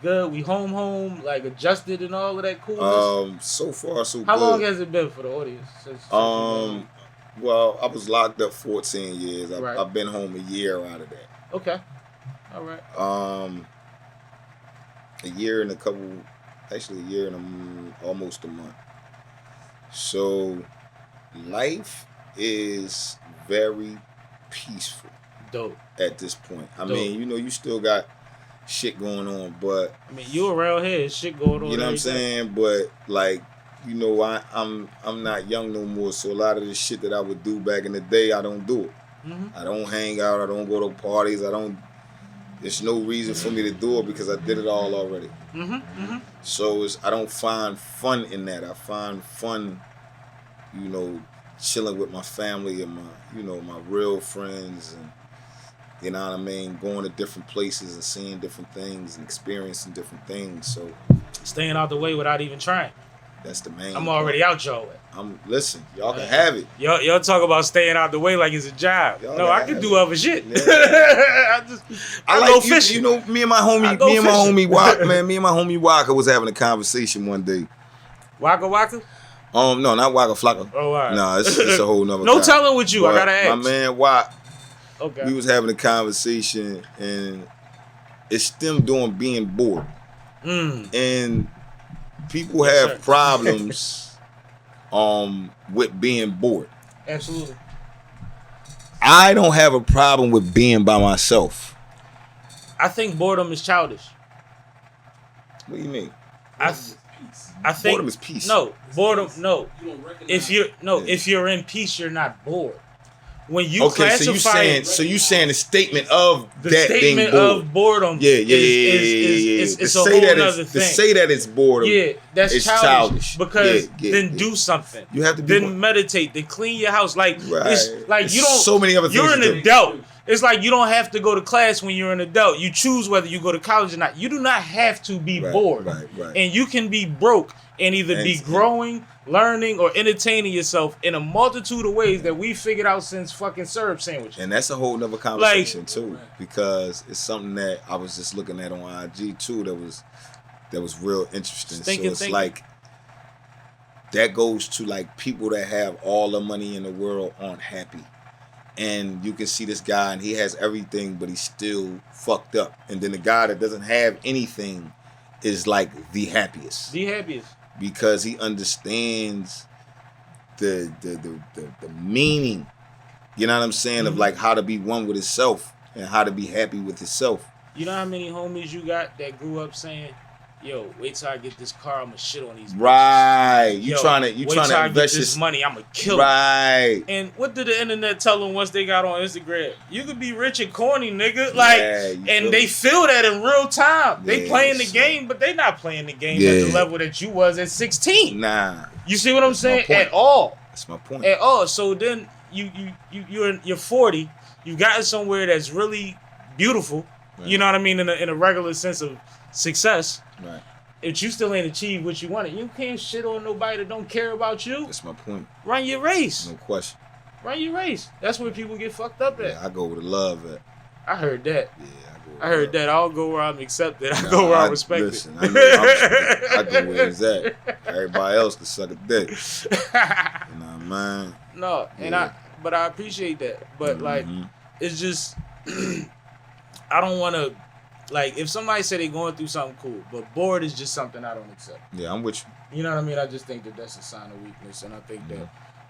S3: good, we home, like adjusted and all of that coolness.
S4: So far so good.
S3: How long has it been for the audience? Since
S4: well, I was locked up 14 years.
S3: Right.
S4: I've been home a year out of that.
S3: Okay. All right.
S4: A year and almost a month. So life is very peaceful.
S3: Dope.
S4: At this point. I mean, you know, you still got shit going on, but
S3: I mean, you around here, shit going on.
S4: You know what I'm saying? But like, you know, I'm not young no more, so a lot of the shit that I would do back in the day, I don't do it. I don't hang out, I don't go to parties, there's no reason for me to do it because I did it all already. So I don't find fun in that. I find fun, you know, chilling with my family and my real friends, and you know what I mean, going to different places and seeing different things and experiencing different things. So
S3: staying out the way without even trying.
S4: That's the main.
S3: I'm already out your way.
S4: Listen, y'all can have it.
S3: Y'all talk about staying out the way like it's a job. No, I can do other shit.
S4: Yeah.
S3: I
S4: like
S3: go fishing.
S4: You know, me and my homie Waka was having a conversation one day.
S3: Waka Waka?
S4: No, not Waka Flocka.
S3: Oh, all right.
S4: Nah, it's a whole nother.
S3: No telling with you. But I gotta ask.
S4: My man Waka.
S3: Okay.
S4: We was having a conversation, and it stemmed on being bored. And people have problems with being bored.
S3: Absolutely.
S4: I don't have a problem with being by myself.
S3: I think boredom is childish.
S4: What do you mean?
S3: I think
S4: boredom is peace.
S3: No, boredom. No. If you're in peace, you're not bored. when you
S4: Okay,
S3: classify
S4: so you saying the statement of
S3: the
S4: that being
S3: statement
S4: bored.
S3: of boredom,
S4: Yeah.
S3: it's
S4: To
S3: a
S4: say
S3: whole
S4: that
S3: nother
S4: it's
S3: thing.
S4: to say that it's boredom.
S3: Yeah, that's
S4: it's
S3: childish. Because
S4: Yeah,
S3: then do something.
S4: You have to be
S3: then meditate. Then clean your house. Like
S4: Right.
S3: it's like
S4: There's
S3: you don't.
S4: so many other
S3: You're
S4: things
S3: an
S4: to do.
S3: adult. It's like you don't have to go to class when you're an adult. You choose whether you go to college or not. You do not have to be bored.
S4: Right.
S3: And you can be broke and either be growing, learning, or entertaining yourself in a multitude of ways that we figured out since fucking syrup sandwiches.
S4: And that's a whole nother conversation too, because it's something that I was just looking at on IG too that was real interesting. So it's like that goes to like people that have all the money in the world aren't happy. And you can see this guy and he has everything, but he's still fucked up. And then the guy that doesn't have anything is like the happiest.
S3: The happiest.
S4: Because he understands the meaning, you know what I'm saying, of like how to be one with himself and how to be happy with himself.
S3: You know how many homies you got that grew up saying, yo, wait till I get this car, I'm gonna shit on these bitches.
S4: Right. You trying to
S3: wait till I get this money, I'm gonna kill it.
S4: Right.
S3: And what did the internet tell them once they got on Instagram? You could be rich and corny, nigga. Like, and they feel that in real time. They playing the game, but they not playing the game at the level that you was at 16.
S4: Nah.
S3: You see what I'm saying? At all.
S4: That's my point.
S3: At all. So then you're 40. You've gotten somewhere that's really beautiful. Right. You know what I mean? In a regular sense of success.
S4: Right.
S3: If you still ain't achieved what you wanted, you can't shit on nobody that don't care about you.
S4: That's my point.
S3: Run your race.
S4: No question.
S3: Run your race. That's where people get fucked up at.
S4: Yeah, I go where the love at.
S3: I heard that.
S4: Yeah,
S3: I heard that. I don't go where I'm accepted. I go where I'm respected.
S4: Listen, I go where it's at. Everybody else can suck a dick. You know what I mean?
S3: No, and I appreciate that. But like, it's just I don't want to. Like, if somebody say they going through something cool, but bored is just something I don't accept.
S4: Yeah, I'm with you.
S3: You know what I mean? I just think that that's a sign of weakness, and I think that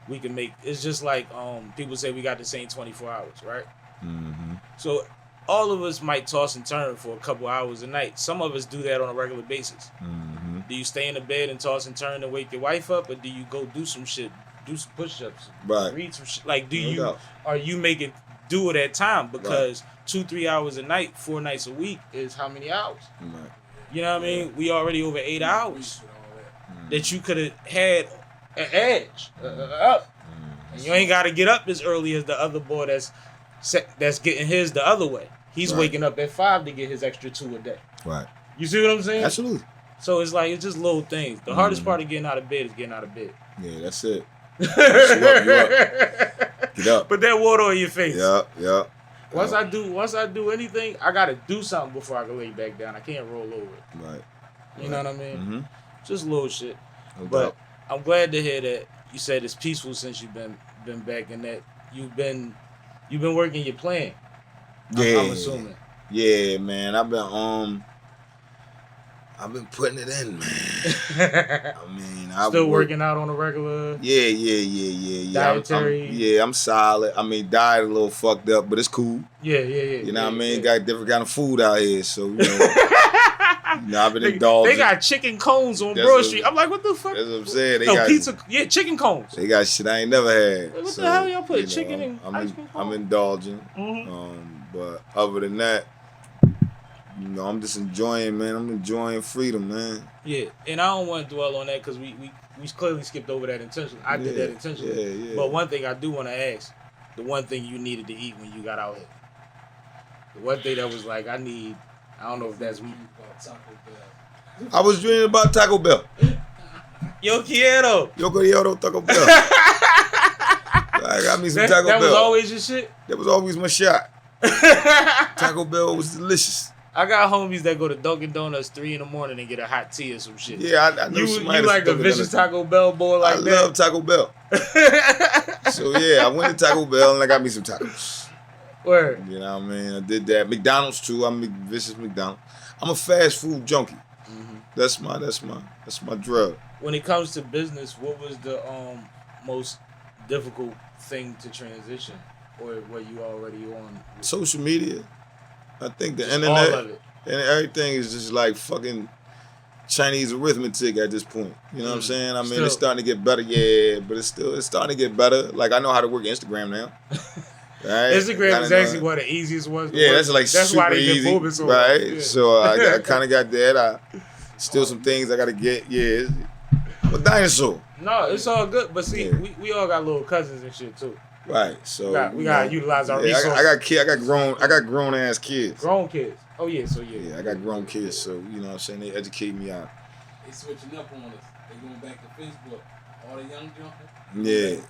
S3: we can make. It's just like people say we got the same 24 hours, right?
S4: Mm-hmm.
S3: So all of us might toss and turn for a couple hours a night. Some of us do that on a regular basis.
S4: Mm-hmm.
S3: Do you stay in the bed and toss and turn and wake your wife up, or do you go do some shit, do some push-ups, read some shit? Like, are you making do it at time? Because 2-3 hours a night, 4 nights a week is how many hours?
S4: Right.
S3: You know what I mean? We already over 8 hours that you could have had an edge up. And you ain't got to get up as early as the other boy that's getting his the other way. He's waking up at 5 to get his extra 2 a day.
S4: Right.
S3: You see what I'm saying?
S4: Absolutely.
S3: So it's like, it's just little things. The hardest part of getting out of bed is getting out of bed.
S4: Yeah, that's it. You up. Get up.
S3: Put that water on your face.
S4: Yep.
S3: Once I do anything, I gotta do something before I can lay back down. I can't roll over it.
S4: Right.
S3: You know what I mean?
S4: Mm-hmm.
S3: Just little shit.
S4: No
S3: But
S4: doubt.
S3: I'm glad to hear that you said it's peaceful since you've been back, and that you've been working your plan.
S4: Yeah.
S3: I'm assuming.
S4: Yeah, man. I've been putting it in, man. I mean,
S3: still working out on a regular.
S4: Yeah.
S3: Dietary.
S4: I'm solid. I mean, diet a little fucked up, but it's cool.
S3: Yeah.
S4: You know what I mean? Got different kind of food out here, so you know. I've been indulging.
S3: They got chicken cones on Broad Street. I'm like, what the fuck?
S4: That's what I'm saying. They
S3: got pizza. Yeah, chicken cones.
S4: They got shit I ain't never had.
S3: What the hell y'all put chicken in ice cream cone?
S4: I'm indulging.
S3: Mm-hmm.
S4: But other than that, you know, I'm just enjoying, man. I'm enjoying freedom, man.
S3: Yeah, and I don't want to dwell on that because we clearly skipped over that intentionally. I did that intentionally.
S4: Yeah.
S3: But one thing I do want to ask, the one thing you needed to eat when you got out here. The one thing that was like, I don't know if that's...
S4: I was dreaming about Taco Bell.
S3: Yo quiero
S4: Taco Bell. I got me some Taco Bell.
S3: That was always your shit?
S4: That was always my shot. Taco Bell was delicious.
S3: I got homies that go to Dunkin' Donuts 3 a.m. and get a hot tea or some shit.
S4: Yeah, I know
S3: you
S4: somebody
S3: like a vicious Taco Bell boy like that?
S4: I love Taco Bell. So yeah, I went to Taco Bell and I got me some tacos.
S3: Word.
S4: You know what I mean? I did that. McDonald's too. I'm a vicious McDonald's. I'm a fast food junkie. Mm-hmm. That's my drug.
S3: When it comes to business, what was the most difficult thing to transition, or were you already on?
S4: Social media. I think the
S3: just
S4: internet
S3: all of it.
S4: and everything is just like fucking. Chinese arithmetic at this point. You know what I'm saying? I mean,
S3: Still.
S4: it's starting to get better, yeah, but it's starting to get better. Like, I know how to work Instagram now. Right?
S3: Instagram is actually one of the easiest ones. To
S4: Yeah,
S3: work.
S4: that's like
S3: that's
S4: super
S3: why they
S4: easy,
S3: been booming so
S4: right?
S3: much. Yeah.
S4: So I kind of got that. Still some things I got to get. Yeah, I'm a dinosaur.
S3: No, it's all good. But see,
S4: Yeah.
S3: we all got little cousins and shit too.
S4: Right. So
S3: We gotta utilize our
S4: yeah,
S3: resources.
S4: I got grown ass kids.
S3: Grown kids. Oh yeah, so yeah.
S4: Yeah, I got grown kids. So you know what I'm saying, they educate me out.
S5: They switching up on us. They going back to Facebook. All the young jumpers.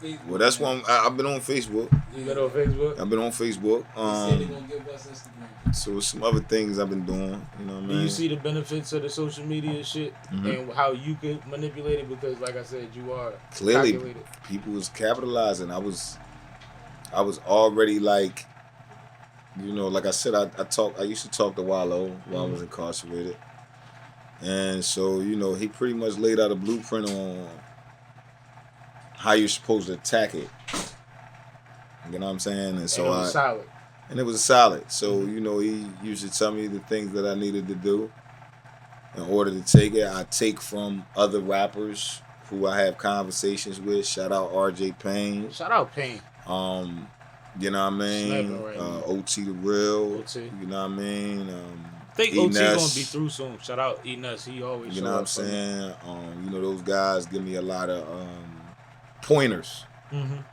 S4: Yeah. Well, that's why I've been on Facebook.
S3: You got on Facebook?
S4: I've been on Facebook.
S5: They said they gonna give us Instagram.
S4: So some other things I've been doing. You know what I
S3: Do
S4: mean?
S3: you see the benefits of the social media shit and how you could manipulate it? Because like I said, you are
S4: Clearly,
S3: calculated.
S4: people was capitalizing. I was already like, you know, like I said, I used to talk to Wallow while I was incarcerated. And so, you know, he pretty much laid out a blueprint on how you're supposed to attack it. You know what I'm saying? And so
S3: And it was solid.
S4: and it was solid. So, you know, he used to tell me the things that I needed to do in order to take it. I take from other rappers who I have conversations with. Shout out RJ Payne.
S3: Shout out Payne.
S4: You know what I mean?
S3: Sniping right now.
S4: OT the Real.
S3: OT.
S4: You know what I mean?
S3: I think OT gonna
S4: ENESS.
S3: be through soon. Shout out ENESS. He always
S4: You
S3: show
S4: know what I'm
S3: up for me.
S4: saying? You know, those guys give me a lot of pointers on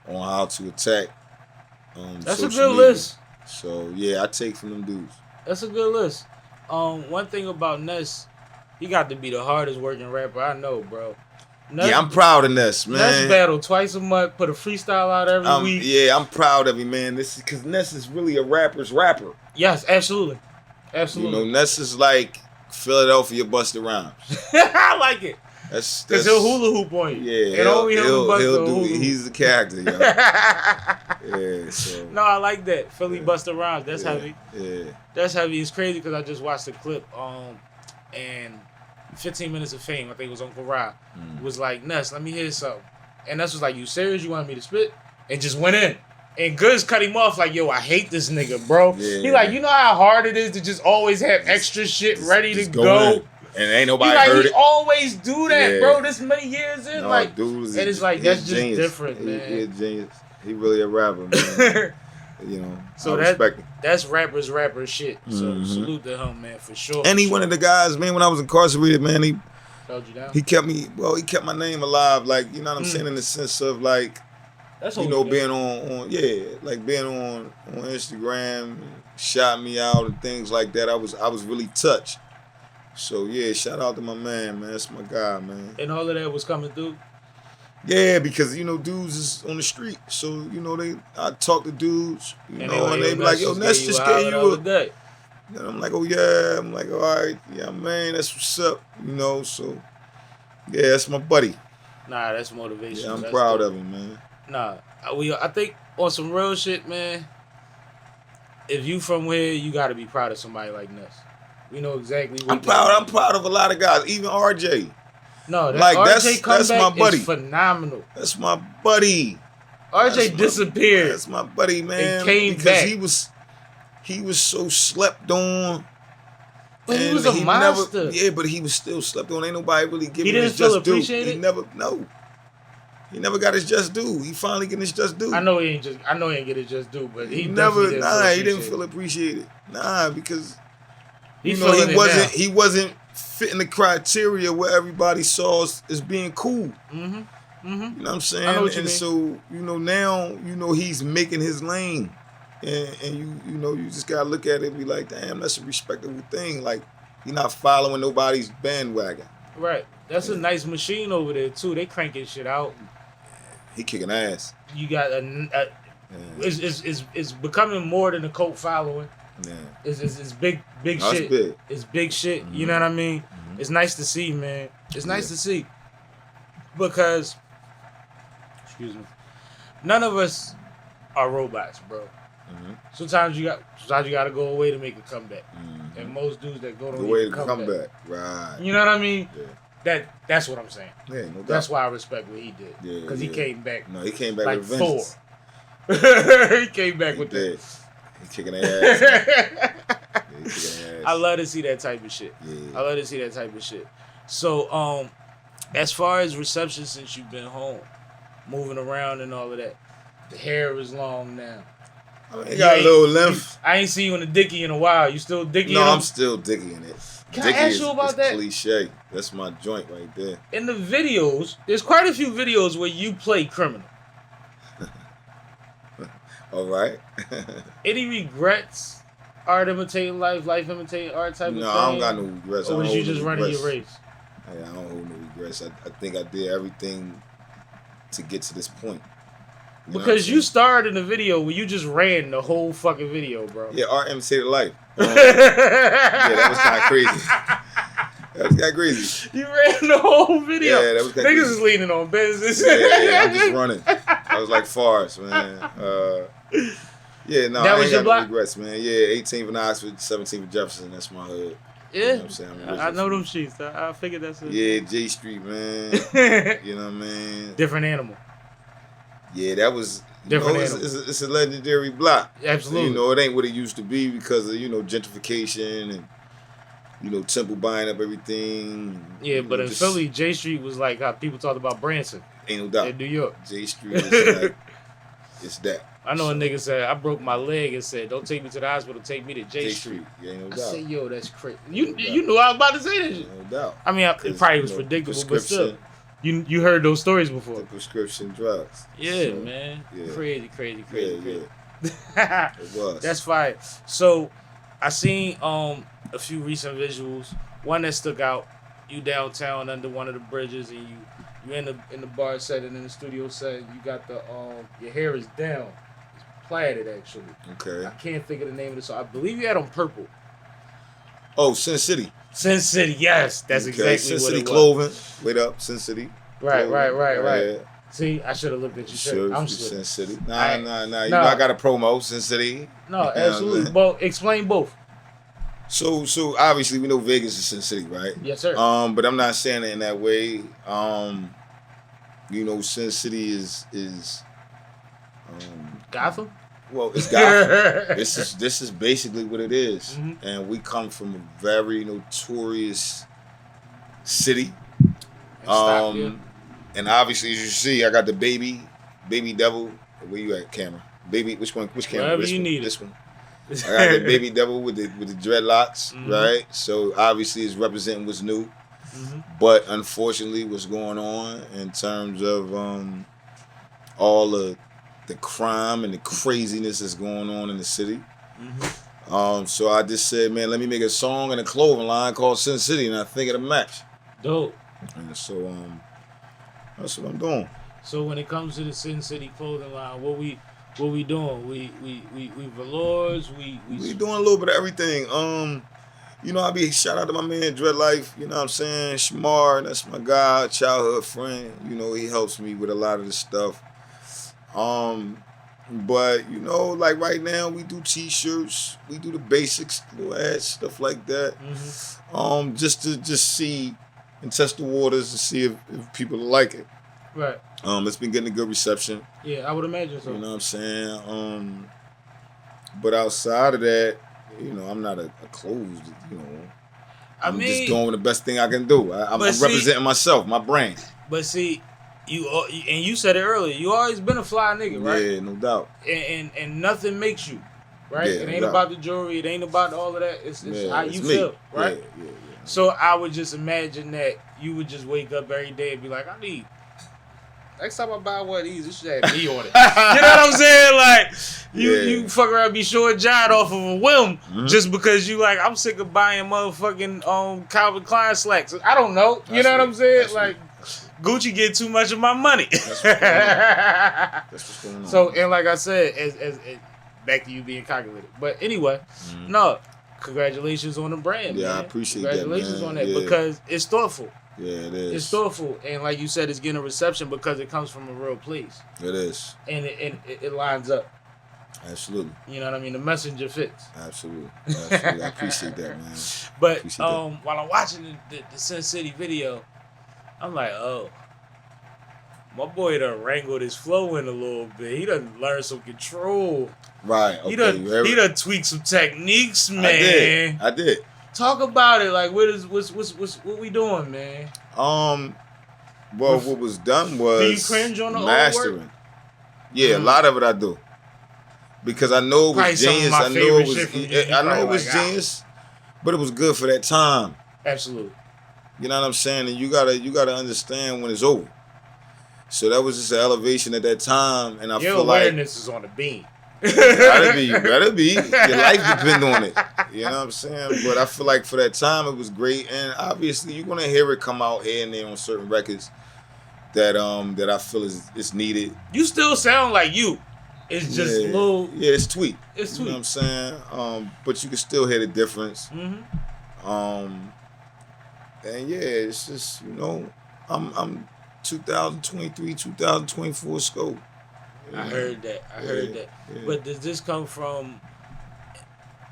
S4: how to attack.
S3: That's a
S4: social
S3: good
S4: media.
S3: list.
S4: So yeah, I take from them dudes.
S3: That's a good list. One thing about Ness, he got to be the hardest working rapper I know, bro. Ness,
S4: Yeah, I'm proud of Ness, man.
S3: Ness battle twice a month, put a freestyle out every week.
S4: Yeah, I'm proud of him, man. This is because Ness is really a rapper's rapper.
S3: Yes, absolutely.
S4: You
S3: Absolutely.
S4: know, Ness is like Philadelphia Busta Rhymes.
S3: I like it.
S4: That's
S3: Because he'll hula hoop on you.
S4: Yeah,
S3: And only him
S4: he'll
S3: and Busta
S4: do.
S3: will hula hoop.
S4: He's the character, yo. Yeah, so
S3: No, I like that. Philly Busta Rhymes. That's heavy.
S4: yeah.
S3: That's heavy. It's crazy because I just watched the clip and 15 Minutes of Fame, I think it was Uncle Rob, was like, Ness, let me hear something. And Ness was like, you serious? You want me to spit? And just went in. And Goods cut him off like, yo, I hate this nigga, bro.
S4: Yeah.
S3: He like, you know how hard it is to just always have extra shit ready to
S4: Just
S3: go?
S4: in. And ain't
S3: He
S4: nobody
S3: like,
S4: heard
S3: he
S4: it.
S3: always do that,
S4: Yeah.
S3: bro, this many years in.
S4: No,
S3: like,
S4: dude is
S3: and it's like,
S4: he's
S3: that's
S4: a
S3: just
S4: genius.
S3: different,
S4: He
S3: man.
S4: a genius. He really a rapper, man. You know,
S3: So
S4: I
S3: that
S4: respect him.
S3: that's rapper shit. So salute to him, man, for sure.
S4: And he
S3: for
S4: one
S3: sure.
S4: of the guys, man, when I was incarcerated, man, he
S3: Held you down?
S4: he kept me, well, he kept my name alive, like, you know what I'm saying, in the sense of like,
S3: That's
S4: you
S3: what
S4: know,
S3: we
S4: being on like being on Instagram, shot me out and things like that. I was really touched. So yeah, shout out to my man, that's my guy, man.
S3: And all of that was coming through.
S4: Yeah, because you know, dudes is on the street, so you know I talk to dudes, you know, and they be like, yo, Ness just gave you a.
S3: day.
S4: And I'm like, oh yeah, I'm like, all right, yeah, man, that's what's up, you know. So yeah, that's my buddy.
S3: Nah, that's motivation.
S4: Yeah, I'm
S3: That's
S4: proud
S3: dope.
S4: of him, man.
S3: Nah, I think on some real shit, man. If you from here, you got to be proud of somebody like Ness. We know exactly what.
S4: I'm proud of a lot of guys, even RJ.
S3: No, that
S4: like,
S3: RJ
S4: that's my
S3: comeback
S4: buddy.
S3: is phenomenal.
S4: That's my buddy.
S3: RJ disappeared.
S4: That's my buddy, man.
S3: And came
S4: because
S3: back.
S4: he was so slept on.
S3: But he
S4: and
S3: was a monster.
S4: But he was still slept on. Ain't nobody really giving
S3: He didn't
S4: his
S3: feel
S4: just due.
S3: appreciated?
S4: He never got his just due. He finally getting his just due.
S3: I know he ain't get it just due, but he
S4: never.
S3: definitely
S4: He didn't feel
S3: appreciated.
S4: appreciated. Because
S3: He
S4: you know
S3: feeling it
S4: he wasn't fitting the criteria where everybody saw us as being cool.
S3: now.
S4: You know what I'm saying?
S3: I know what you
S4: and
S3: mean.
S4: so, you know, now, you know, he's making his lane. And you know, you just gotta look at it and be like, damn, that's a respectable thing. Like, you're not following nobody's bandwagon.
S3: Right. That's a nice machine over there too. They cranking shit out.
S4: He kicking ass.
S3: You got it's becoming more than a cult following.
S4: Yeah.
S3: It's big
S4: That's
S3: shit.
S4: big.
S3: It's big shit. You know what I mean? It's nice to see, man. It's nice to see. Because excuse me. None of us are robots, bro. Sometimes you gotta go away to make a comeback. And most dudes that go to
S4: The way to come back. Right.
S3: You know what I mean?
S4: Yeah.
S3: That's what I'm saying.
S4: Yeah, no doubt.
S3: That's why I respect what he did.
S4: Yeah,
S3: Because he came back
S4: No, he came back
S3: like
S4: with
S3: Thor.
S4: vengeance.
S3: He came back
S4: He
S3: with
S4: did.
S3: that.
S4: He kicking their ass. Yeah, he kicking their
S3: I love to see that type of shit.
S4: Yeah.
S3: I love to see that type of shit. So, as far as reception since you've been home, moving around and all of that, the hair is long now.
S4: I mean, it got a little length.
S3: I ain't seen you in the dicky in a while. You still dicky?
S4: No, I'm still dicky in it.
S3: Can
S4: Dicky
S3: I ask you about that?
S4: Cliche. That's my joint right there.
S3: In the videos, there's quite a few videos where you play criminal.
S4: All right.
S3: Any regrets? Art imitating life, life imitating art type of thing?
S4: No, I don't got no regrets.
S3: Or was you just running your race?
S4: I don't hold no regrets. I think I did everything to get to this point.
S3: Because you started in the video where you just ran the whole fucking video, bro.
S4: Yeah, art imitated life. Yeah, that was kind of crazy. That was kind of crazy.
S3: You ran the whole video.
S4: Yeah, that was kind of
S3: Niggas
S4: crazy.
S3: is leaning on business.
S4: Yeah, I'm just running. I was like Forrest, man. Yeah, no,
S3: That
S4: I
S3: was
S4: ain't
S3: your
S4: got
S3: block?
S4: no regrets, man. Yeah, 18th and Oxford, 17th and Jefferson. That's my hood.
S3: Yeah,
S4: You know what I'm saying? I'm
S3: I know them sheets. I figured that's it.
S4: Yeah, J Street, man. You know what I mean?
S3: Different animal.
S4: Yeah, that was
S3: Different
S4: you know,
S3: animal.
S4: it's a legendary block.
S3: Absolutely.
S4: You know, it ain't what it used to be because of, you know, gentrification and, you know, Temple buying up everything.
S3: Yeah,
S4: You
S3: but
S4: know,
S3: in
S4: just
S3: Philly, J Street was like how people talked about Branson
S4: ain't no doubt.
S3: in New York.
S4: J Street is like, it's that.
S3: I know a nigga said, I broke my leg and said, don't take me to the hospital, take me to J Street.
S4: Yeah, ain't no
S3: I
S4: doubt.
S3: said, yo, that's crazy. You knew I was about to say that shit.
S4: No doubt.
S3: I mean, it probably was predictable, but still. You heard those stories
S4: The
S3: before.
S4: prescription drugs.
S3: Yeah,
S4: So,
S3: man.
S4: yeah.
S3: Crazy.
S4: Yeah. It was.
S3: That's fire. So, I seen a few recent visuals. One that stuck out. You downtown under one of the bridges, and you in the bar setting, in the studio setting. You got the your hair is down. It's plaited actually.
S4: Okay.
S3: I can't think of the name of the song. I believe you had on purple.
S4: Oh, Sin City.
S3: Sin City, yes, that's exactly
S4: Sin
S3: what
S4: City
S3: it was.
S4: Clothing. Wait up, Sin City.
S3: Right.
S4: Yeah.
S3: See, I should have looked at you.
S4: Sure,
S3: I'm
S4: Sin
S3: slipping.
S4: City. Nah. You
S3: No.
S4: know I got a promo, Sin City.
S3: No,
S4: You know
S3: absolutely.
S4: what I'm
S3: Well, explain both.
S4: So obviously we know Vegas is Sin City, right?
S3: Yes, sir.
S4: But I'm not saying it in that way. You know, Sin City is
S3: Gotham.
S4: well, it's Gotham. This is basically what it is.
S3: Mhm.
S4: And we come from a very notorious city.
S3: Stop, yeah.
S4: And obviously, as you see, I got the baby devil. Where you at, camera? Baby, which camera?
S3: Wherever you need it.
S4: This one. I got the baby devil with the dreadlocks,
S3: Mhm.
S4: right? So obviously, it's representing what's new.
S3: Mhm.
S4: But unfortunately, what's going on in terms of all the crime and the craziness that's going on in the city.
S3: Mhm.
S4: So I just said, man, let me make a song and a clothing line called Sin City, and I think it'll match.
S3: Dope.
S4: And so that's what I'm doing.
S3: So when it comes to the Sin City clothing line, what we doing? We velours. We
S4: doing a little bit of everything. You know, I be shout out to my man Dread Life. You know what I'm saying? Shamar, that's my guy, childhood friend. You know, he helps me with a lot of this stuff. But you know, like right now, we do T-shirts, we do the basics, little ads, stuff like that.
S3: Mhm.
S4: Just to see and test the waters and see if people like it.
S3: Right.
S4: It's been getting a good reception.
S3: Yeah, I would imagine so.
S4: You know what I'm saying? But outside of that, you know, I'm not a closed, you know. I'm just doing the best thing I can do. I'm representing myself, my brand.
S3: But see, you said it earlier. You always been a fly nigga, right?
S4: Yeah, no doubt.
S3: And nothing makes you, right?
S4: Yeah,
S3: it
S4: no
S3: ain't
S4: doubt.
S3: about the jewelry. It ain't about all of that. It's
S4: Yeah,
S3: how
S4: it's
S3: you
S4: me.
S3: feel, right?
S4: Yeah.
S3: So I would just imagine that you would just wake up every day and be like, I need. Next time I buy one of these, it should have me on it. You know what I'm saying? Like, you fuck around and be short John off of a whim just because you like, I'm sick of buying motherfucking Calvin Klein slacks. I don't know. You know what I'm saying? Like, Gucci get too much of my money.
S4: That's what's going on.
S3: So, and like I said, as back to you being calculated. But anyway, no, congratulations on the brand.
S4: Yeah,
S3: man.
S4: I appreciate that,
S3: Congratulations
S4: man.
S3: on that
S4: Yeah.
S3: because it's thoughtful.
S4: Yeah, it is.
S3: It's thoughtful, and like you said, it's getting a reception because it comes from a real place,
S4: It is.
S3: and it lines up.
S4: Absolutely.
S3: You know what I mean? The messenger fits.
S4: Absolutely. I appreciate that, man.
S3: But
S4: Appreciate that.
S3: while I'm watching the Sin City video, I'm like, oh, my boy done wrangled his flow in a little bit. He done learned some control.
S4: Right. Okay.
S3: He done tweaked some techniques, man.
S4: I did.
S3: Talk about it. Like, what we doing, man?
S4: Well, what was done was
S3: Do you cringe on the old
S4: mastering.
S3: work?
S4: Yeah, a lot of it I do. Because I know it
S3: Probably
S4: was
S3: some of
S4: genius.
S3: my
S4: I know
S3: favorite
S4: it was.
S3: shit from you.
S4: I know it was
S3: Like,
S4: genius, but it was good for that time.
S3: Absolutely.
S4: You know what I'm saying? And you gotta understand when it's over. So that was just an elevation at that time, and I
S3: Your
S4: feel like
S3: awareness is on the beam.
S4: you better be. Your life depend on it. You know what I'm saying? But I feel like for that time it was great, and obviously you're gonna hear it come out here and there on certain records that I feel is needed.
S3: You still sound like you. It's just a little.
S4: Yeah, it's tweaked.
S3: It's
S4: You know what I'm
S3: tweaked.
S4: saying? But you can still hear the difference.
S3: Mm-hmm.
S4: And yeah, it's just, you know, I'm 2023, 2024 scope.
S3: I heard that. I heard that.
S4: Yeah.
S3: But does this come from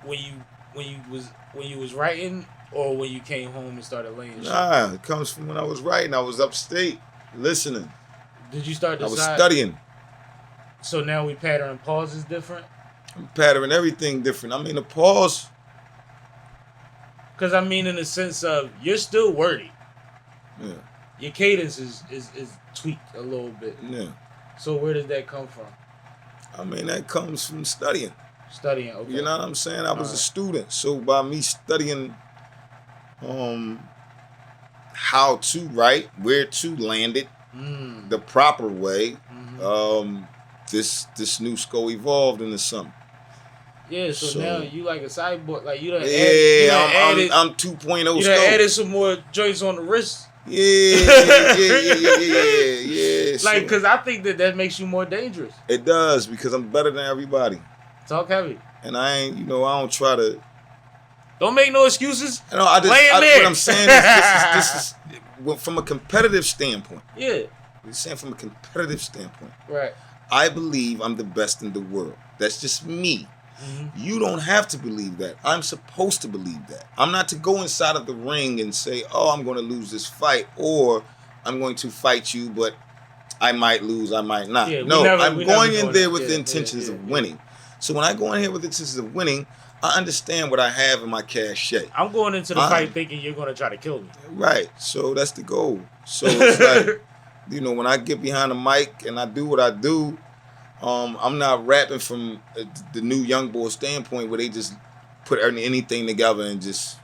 S3: when you was writing, or when you came home and started laying shit?
S4: Nah, it comes from when I was writing. I was upstate listening.
S3: Did you start to
S4: I was
S3: decide-
S4: studying.
S3: So now we pattern pause is different?
S4: I'm patterning everything different. I mean, the pause.
S3: Because I mean, in the sense of you're still wordy.
S4: Yeah,
S3: Your cadence is tweaked a little bit.
S4: yeah.
S3: So where does that come from?
S4: I mean, that comes from studying.
S3: Studying, okay.
S4: You know what I'm saying? I was a
S3: Alright.
S4: student. So by me studying how to write, where to land it, the proper way, this new skull evolved into something.
S3: Yeah, so now you like a cyborg, like you done
S4: Yeah, I'm 2.0
S3: you done
S4: skull.
S3: added some more joints on the wrist.
S4: Yeah.
S3: Like,
S4: So
S3: cause I think that makes you more dangerous.
S4: it does, because I'm better than everybody.
S3: Talk heavy.
S4: And I ain't, you know, I don't try to.
S3: Don't make no excuses.
S4: You know, I just.
S3: Lay it there.
S4: What I'm saying is, this is well, from a competitive standpoint.
S3: Yeah,
S4: I'm saying from a competitive standpoint.
S3: right.
S4: I believe I'm the best in the world. That's just me. You don't have to believe that. I'm supposed to believe that. I'm not to go inside of the ring and say, oh, I'm going to lose this fight, or I'm going to fight you, but I might lose, I might not.
S3: Yeah,
S4: No, I'm
S3: we
S4: going
S3: never
S4: in there
S3: that.
S4: with
S3: Yeah,
S4: the intentions
S3: yeah,
S4: of
S3: yeah.
S4: winning. So when I go in here with the intentions of winning, I understand what I have in my cachet.
S3: I'm going into the fight thinking you're gonna try to kill me.
S4: Right. So that's the goal. So it's like, you know, when I get behind the mic and I do what I do, I'm not rapping from the new young boy standpoint where they just put anything together and just.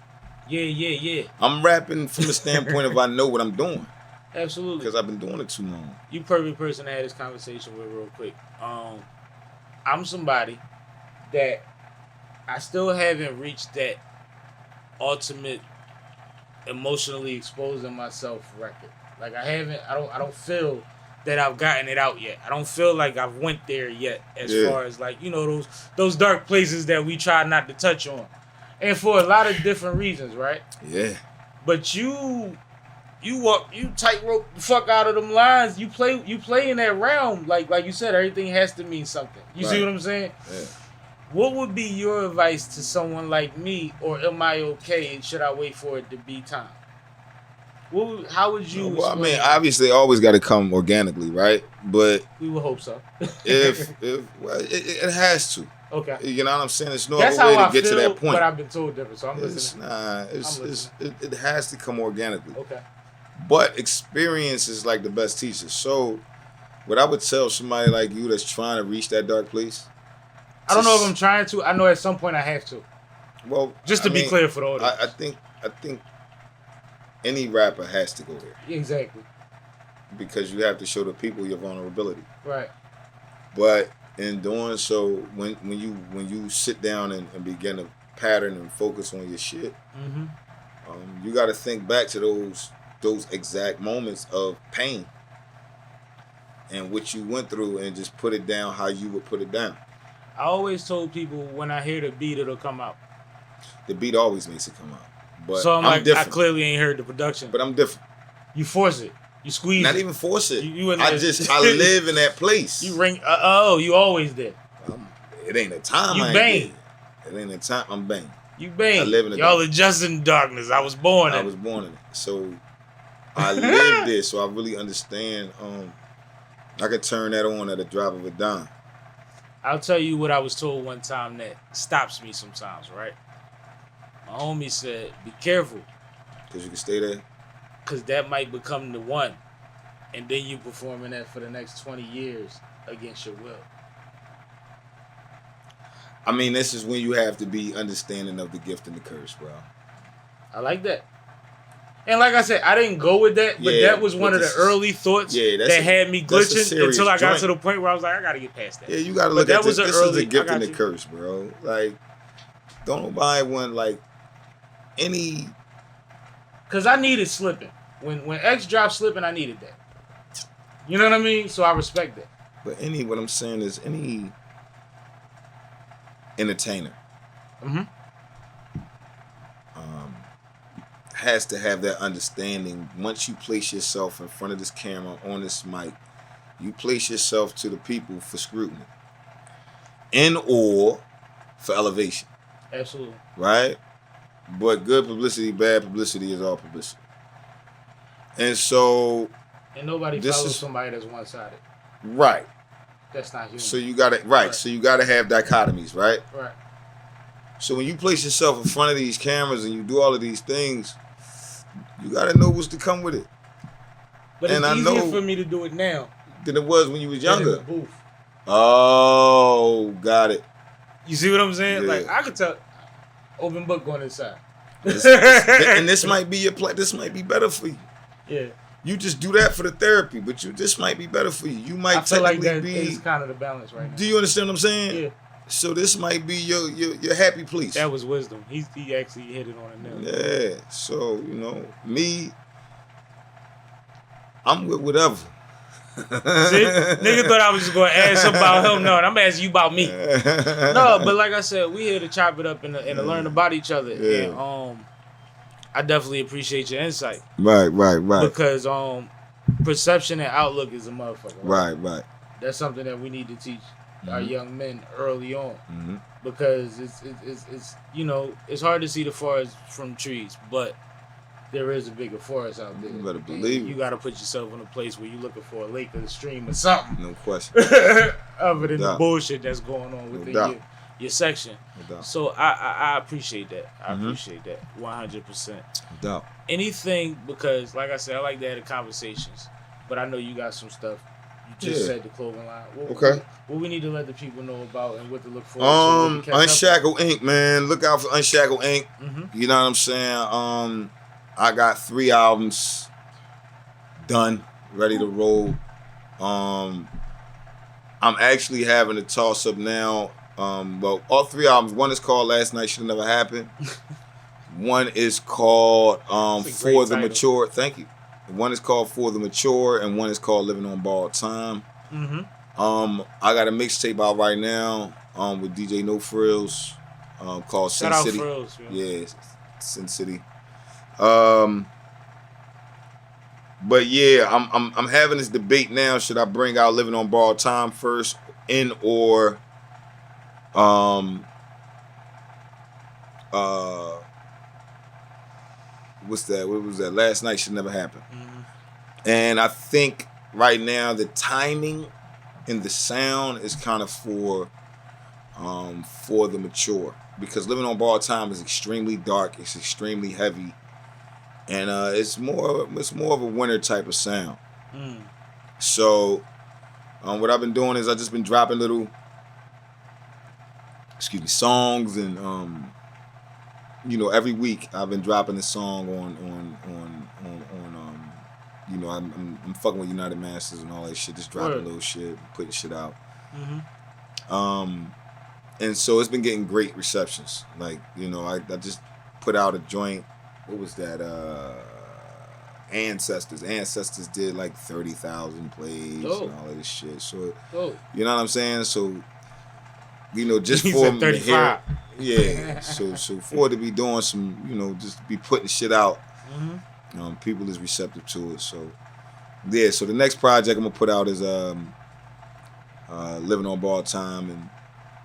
S3: Yeah.
S4: I'm rapping from the standpoint of I know what I'm doing,
S3: Absolutely.
S4: because I've been doing it too long.
S3: You perfect person to have this conversation with real quick. I'm somebody that I still haven't reached that ultimate emotionally exposing myself record. Like I don't feel that I've gotten it out yet. I don't feel like I've went there yet as far as like, you know, those dark places that we try not to touch on. And for a lot of different reasons, right?
S4: Yeah.
S3: But you tightrope the fuck out of them lines. You play in that realm. Like you said, everything has to mean something. You see
S4: Right.
S3: what I'm saying?
S4: Yeah.
S3: What would be your advice to someone like me, or am I okay? Should I wait for it to be time? How would you?
S4: Well, I
S3: explain
S4: mean,
S3: it?
S4: obviously, it always got to come organically, right? But
S3: We would hope so.
S4: if well, it has to.
S3: Okay.
S4: You know what I'm saying? There's no
S3: That's
S4: other way
S3: how I
S4: to get
S3: feel,
S4: to that point.
S3: but I've been told different, so I'm
S4: It's,
S3: listening.
S4: it has to come organically.
S3: Okay.
S4: But experience is like the best teacher. So, what I would tell somebody like you that's trying to reach that dark place.
S3: I don't know if I'm trying to. I know at some point I have to.
S4: Well,
S3: Just to be clear for the audience.
S4: I think any rapper has to go there,
S3: Exactly.
S4: because you have to show the people your vulnerability.
S3: Right.
S4: But in doing so, when you sit down and begin to pattern and focus on your shit, you got to think back to those exact moments of pain and what you went through, and just put it down how you would put it down.
S3: I always told people when I hear the beat, it'll come out.
S4: The beat always makes it come out. But
S3: So I'm like,
S4: different.
S3: I clearly ain't heard the production.
S4: But I'm different.
S3: You force it. You squeeze
S4: Not
S3: it.
S4: even force it.
S3: You in
S4: I
S3: there-
S4: live in that place.
S3: You ring. You always did.
S4: It ain't a time.
S3: You
S4: I ain't
S3: bang.
S4: there. It ain't a time. I'm bang.
S3: You bang.
S4: I live in the
S3: Y'all
S4: dark.
S3: are just in darkness. I was born in.
S4: I was born in it. So I lived there. So I really understand. I could turn that on at a drop of a dime.
S3: I'll tell you what I was told one time that stops me sometimes, right? My homie said, be careful,
S4: Because you can stay there.
S3: because that might become the one. And then you performing that for the next 20 years against your will.
S4: I mean, this is when you have to be understanding of the gift and the curse, bro.
S3: I like that. And like I said, I didn't go with that, but
S4: Yeah,
S3: that was one
S4: but
S3: of the
S4: this is-
S3: early thoughts
S4: Yeah,
S3: that had me
S4: that's a
S3: glitching
S4: serious
S3: until I got
S4: joint.
S3: to the point where I was like, I got to get past that.
S4: Yeah, you gotta
S3: But
S4: look
S3: that
S4: at
S3: was
S4: this.
S3: an
S4: This is
S3: early-
S4: the
S3: I
S4: gift
S3: got
S4: and the
S3: you.
S4: curse, bro. Like, don't nobody want like any.
S3: Because I needed slipping. When X dropped slipping, I needed that. You know what I mean? So I respect that.
S4: But what I'm saying is any entertainer
S3: Mm-hmm.
S4: has to have that understanding. Once you place yourself in front of this camera on this mic, you place yourself to the people for scrutiny and or for elevation,
S3: Absolutely.
S4: right? But good publicity, bad publicity is all publicity. And so,
S3: And nobody
S4: This
S3: follows
S4: is-
S3: somebody that's one-sided.
S4: right.
S3: That's not human.
S4: So you gotta right. So you gotta have dichotomies, right?
S3: right.
S4: So when you place yourself in front of these cameras and you do all of these things, you gotta know what's to come with it.
S3: But
S4: And
S3: it's
S4: I
S3: easier
S4: know-
S3: for me to do it now
S4: Than it was when you was
S3: than in the
S4: younger.
S3: booth.
S4: Oh, got it.
S3: You see what I'm saying?
S4: Yeah.
S3: Like, I could tell open book going inside.
S4: And this might be your play. This might be better for you.
S3: Yeah.
S4: You just do that for the therapy, but this might be better for you. You might
S3: I feel like
S4: technically
S3: that
S4: be.
S3: is kind of the balance right now.
S4: Do you understand what I'm saying?
S3: Yeah.
S4: So this might be your happy place.
S3: That was wisdom. He actually hit it on the nail.
S4: Yeah. So me, I'm with whatever.
S3: See? Nigga thought I was just going to ask something about him. No, I'm asking you about me. No, but like I said, we here to chop it up and to learn about each other.
S4: Yeah.
S3: And I definitely appreciate your insight.
S4: Right.
S3: Because perception and outlook is a motherfucker.
S4: Right.
S3: That's something that we need to teach our young men early on.
S4: Mm-hmm.
S3: Because it's it's hard to see the forest from trees, but there is a bigger forest out there.
S4: You better
S3: And
S4: believe it.
S3: you got to put yourself in a place where you're looking for a lake or a stream or something
S4: No question.
S3: other than
S4: No
S3: the
S4: doubt.
S3: bullshit that's going on within
S4: doubt.
S3: your section.
S4: No doubt.
S3: So I appreciate that. I
S4: Mhm.
S3: appreciate that 100%.
S4: No doubt.
S3: Anything, because like I said, I like to have the conversations, but I know you got some stuff. You just
S4: Yeah.
S3: said the clothing line.
S4: Okay.
S3: What we need to let the people know about and what to look forward to. what to catch up
S4: Unshackled Ink, man. Look out for Unshackled Ink.
S3: with. Mhm.
S4: You know what I'm saying? I got 3 albums done, ready to roll. I'm actually having a toss up now. Well, all 3 albums. One is called Last Night Should Have Never Happened. One is called
S3: That's a great
S4: For the
S3: title.
S4: Mature. Thank you. One is called For the Mature, and one is called Living on Borrowed Time. I got a mixtape out right now with DJ No Frills called Sin
S3: Shout out
S4: City.
S3: Frills.
S4: Yeah, Sin City. But yeah, I'm having this debate now. Should I bring out Living on Borrowed Time first, or what's that? What was that? Last Night Should Never Happen. And I think right now the timing and the sound is kind of for the mature, because Living on Borrowed Time is extremely dark. It's extremely heavy, and it's more of a winter type of sound. So what I've been doing is I've just been dropping little songs, and every week I've been dropping a song on I'm fucking with United Masters and all that shit, just dropping
S3: Word.
S4: little shit, putting shit out. And so it's been getting great receptions. Like, I just put out a joint. What was that? Ancestors did like 30,000 plays
S3: Dope.
S4: and all of this shit. So
S3: Dope.
S4: you know what I'm saying? So just
S3: He
S4: for
S3: said
S4: me to hear,
S3: 35.
S4: yeah. So for it to be doing some, just be putting shit out. People is receptive to it. So yeah. So the next project I'm gonna put out is Living on Borrowed Time, and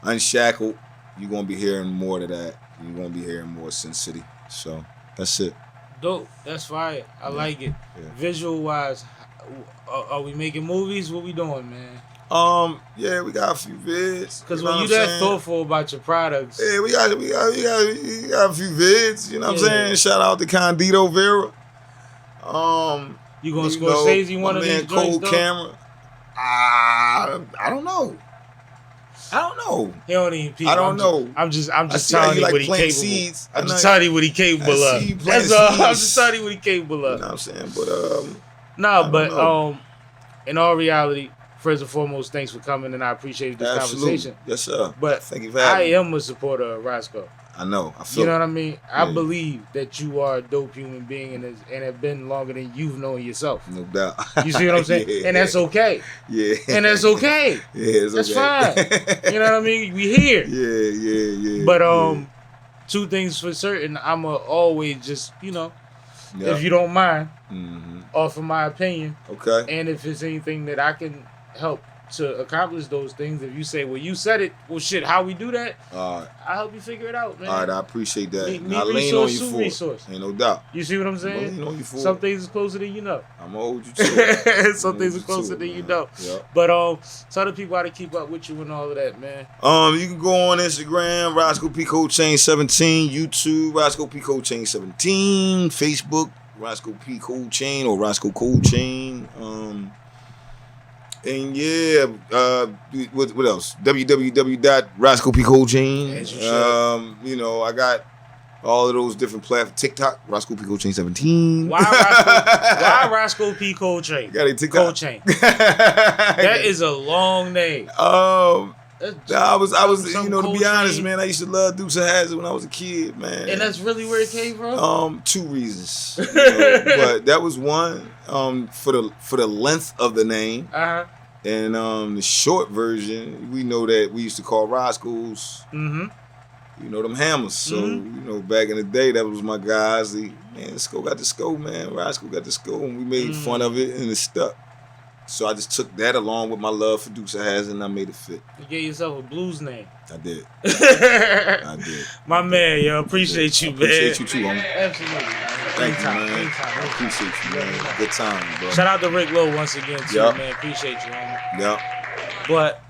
S4: Unshackled. You're gonna be hearing more of that. You're gonna be hearing more Sin City. So that's it.
S3: Dope. That's fire. I like it.
S4: Yeah.
S3: Visual wise, are we making movies? What we doing, man?
S4: Yeah, we got a few vids.
S3: Because
S4: you know
S3: when you
S4: what I'm
S3: that
S4: saying?
S3: thoughtful about your products,
S4: Yeah, we got a few vids. You know what I'm
S3: Yeah.
S4: saying? Shout out to Condito Vera.
S3: you gonna Scorsese one of these joints
S4: Cold
S3: though?
S4: Camera. I don't know.
S3: He don't even peep.
S4: I don't know.
S3: I'm just
S4: see how
S3: telling
S4: you
S3: you
S4: like
S3: what he
S4: planting
S3: capable.
S4: seeds.
S3: I'm
S4: I
S3: just
S4: know-
S3: telling you what he capable
S4: I see
S3: of.
S4: you planting
S3: That's all. I'm
S4: seeds.
S3: just telling you what he capable
S4: You
S3: of.
S4: know what I'm saying? But
S3: No,
S4: don't
S3: but
S4: know.
S3: in all reality, first and foremost, thanks for coming, and I appreciate this
S4: absolutely.
S3: conversation.
S4: Yes, sir.
S3: But
S4: Thank you for having me.
S3: I am a supporter of Rosco.
S4: I know. I feel
S3: You know
S4: it.
S3: what I mean? I
S4: Yeah.
S3: believe that you are a dope human being and have been longer than you've known yourself.
S4: No doubt.
S3: You see what I'm saying?
S4: Yeah.
S3: And that's okay.
S4: Yeah.
S3: And that's okay.
S4: Yeah, it's
S3: That's
S4: okay.
S3: fine. You know what I mean? We here.
S4: Yeah.
S3: But two things for certain, I'ma always just,
S4: yeah.
S3: if you don't mind,
S4: Mm-hmm.
S3: offer my opinion.
S4: Okay.
S3: And if it's anything that I can help to accomplish those things, if you say, well, you said it, well, shit, how we do that?
S4: All right.
S3: I'll help you figure it out, man.
S4: All right. I appreciate that.
S3: Me
S4: And I lean on you
S3: resource,
S4: for
S3: resource.
S4: it. Ain't no doubt.
S3: You see what I'm
S4: I'm
S3: saying?
S4: lean on you for
S3: Some
S4: it.
S3: things are closer than you know.
S4: I'm gonna hold you to it.
S3: Some
S4: I'm
S3: things
S4: gonna
S3: are
S4: hold
S3: closer
S4: to
S3: than
S4: it,
S3: you
S4: man.
S3: know.
S4: Yep.
S3: But tell the people how to keep up with you and all of that, man.
S4: You can go on Instagram, Rosco P Coldchain 17, YouTube, Rosco P Coldchain 17, Facebook, Rosco P Coldchain or Rosco Coldchain. And yeah, what else? www.roscopcoldchain.
S3: As you should.
S4: You know, I got all of those different platforms. TikTok, Rosco P Coldchain 17.
S3: Why Rosco P Coldchain?
S4: Got a TikTok.
S3: Coldchain. That is a long name.
S4: I was,
S3: Some
S4: you know, to be
S3: Coldchain.
S4: honest, man, I used to love Dukes of Hazzard when I was a kid, man.
S3: And that's really where it came from?
S4: Two reasons, you know, but that was one. For the length of the name,
S3: Uh-huh.
S4: and the short version, we know that we used to call Roscoe's,
S3: Mm-hmm.
S4: you know, them hammers. So you know, back in the day, that was my guys. Man, Sco got the Sco, man. Roscoe got the Sco, and we made fun of it, and it stuck. So I just took that along with my love for Dukes of Hazzard, and I made it fit.
S3: You gave yourself a blues name.
S4: I did. I did.
S3: My man, yo, appreciate you, man.
S4: Appreciate you too, homie.
S3: Absolutely.
S4: Thank you,
S3: Anytime,
S4: man.
S3: anytime.
S4: I appreciate you, man. Good time, bro.
S3: Shout out to Rick Lowe once again, too,
S4: Yup.
S3: man. Appreciate you, homie.
S4: Yeah.
S3: But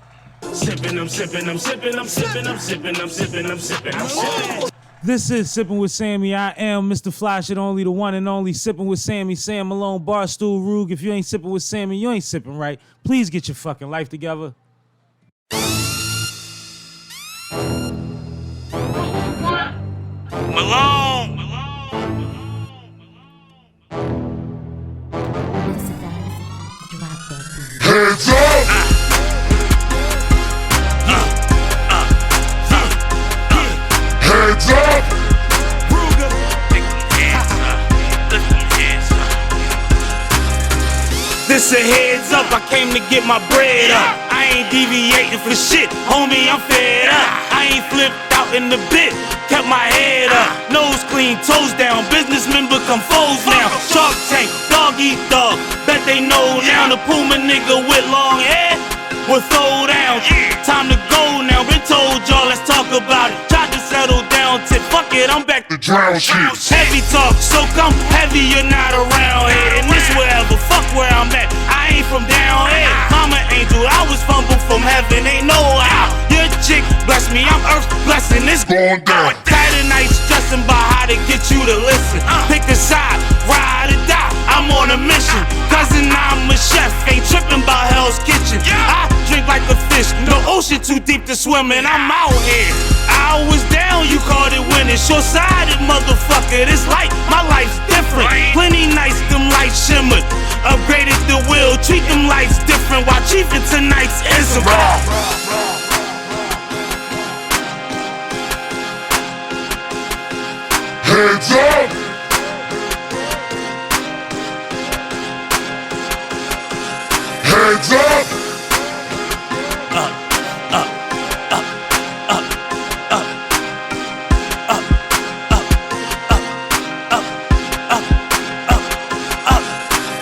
S2: Sipping, I'm sipping, I'm sipping, I'm sipping, I'm sipping, I'm sipping, I'm sipping, I'm sipping.
S3: this is Sipping with Sammie. I am Mr. Flash, it only the one and only Sipping with Sammie. Sam Malone, Barstool, Rug. If you ain't sipping with Sammie, you ain't sipping right. Please get your fucking life together.
S2: Malone.
S1: Hands up! Hands up!
S2: This a heads up, I came to get my bread up. I ain't deviating for shit, homie, I'm fed up. I ain't flipped out in the bit, kept my head up. Nose clean, toes down, businessmen become foes now. Shark Tank, dog eat dog, bet they know now. The Puma nigga with long hair will throw down. Time to go now, been told y'all, let's talk about it. Tried to settle down, tip, fuck it, I'm back to
S1: Drown shit.
S2: heavy talk, so come heavy, you're not around here. And this wherever, fuck where I'm at. I ain't from down here. Mama angel, I was fumbled from heaven, ain't no how. Your chick bless me, I'm earth's blessing. It's
S1: Going down.
S2: tight and night, stressing about how to get you to listen. Pick a side, ride or die. I'm on a mission. Cousin, I'm a chef, ain't tripping about Hell's Kitchen. I drink like a fish, no ocean too deep to swim in. I'm out here. I was down, you called it winning. Short-sighted motherfucker, this life, my life's different. Plenty nights, them lights shimmered. Upgraded the wheel, treat them lights different. While chiefing tonight's incident.
S1: Hands up! Hands up!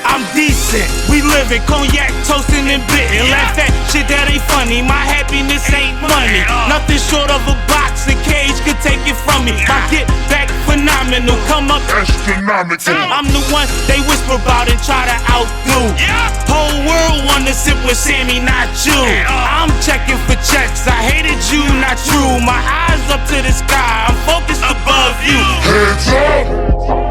S2: I'm decent, we living, cognac, toasting and bitten. Laugh at shit that ain't funny, my happiness ain't money. Nothing short of a box, a cage could take it from me. My get back phenomenal. phenomenal. Come up
S6: Astronomical.
S2: I'm the one they whisper about and try to outdo. Whole world wanna sip with Sammie, not you. I'm checking for checks, I hated you, not true. My eyes up to the sky, I'm focused above you.
S6: Heads up.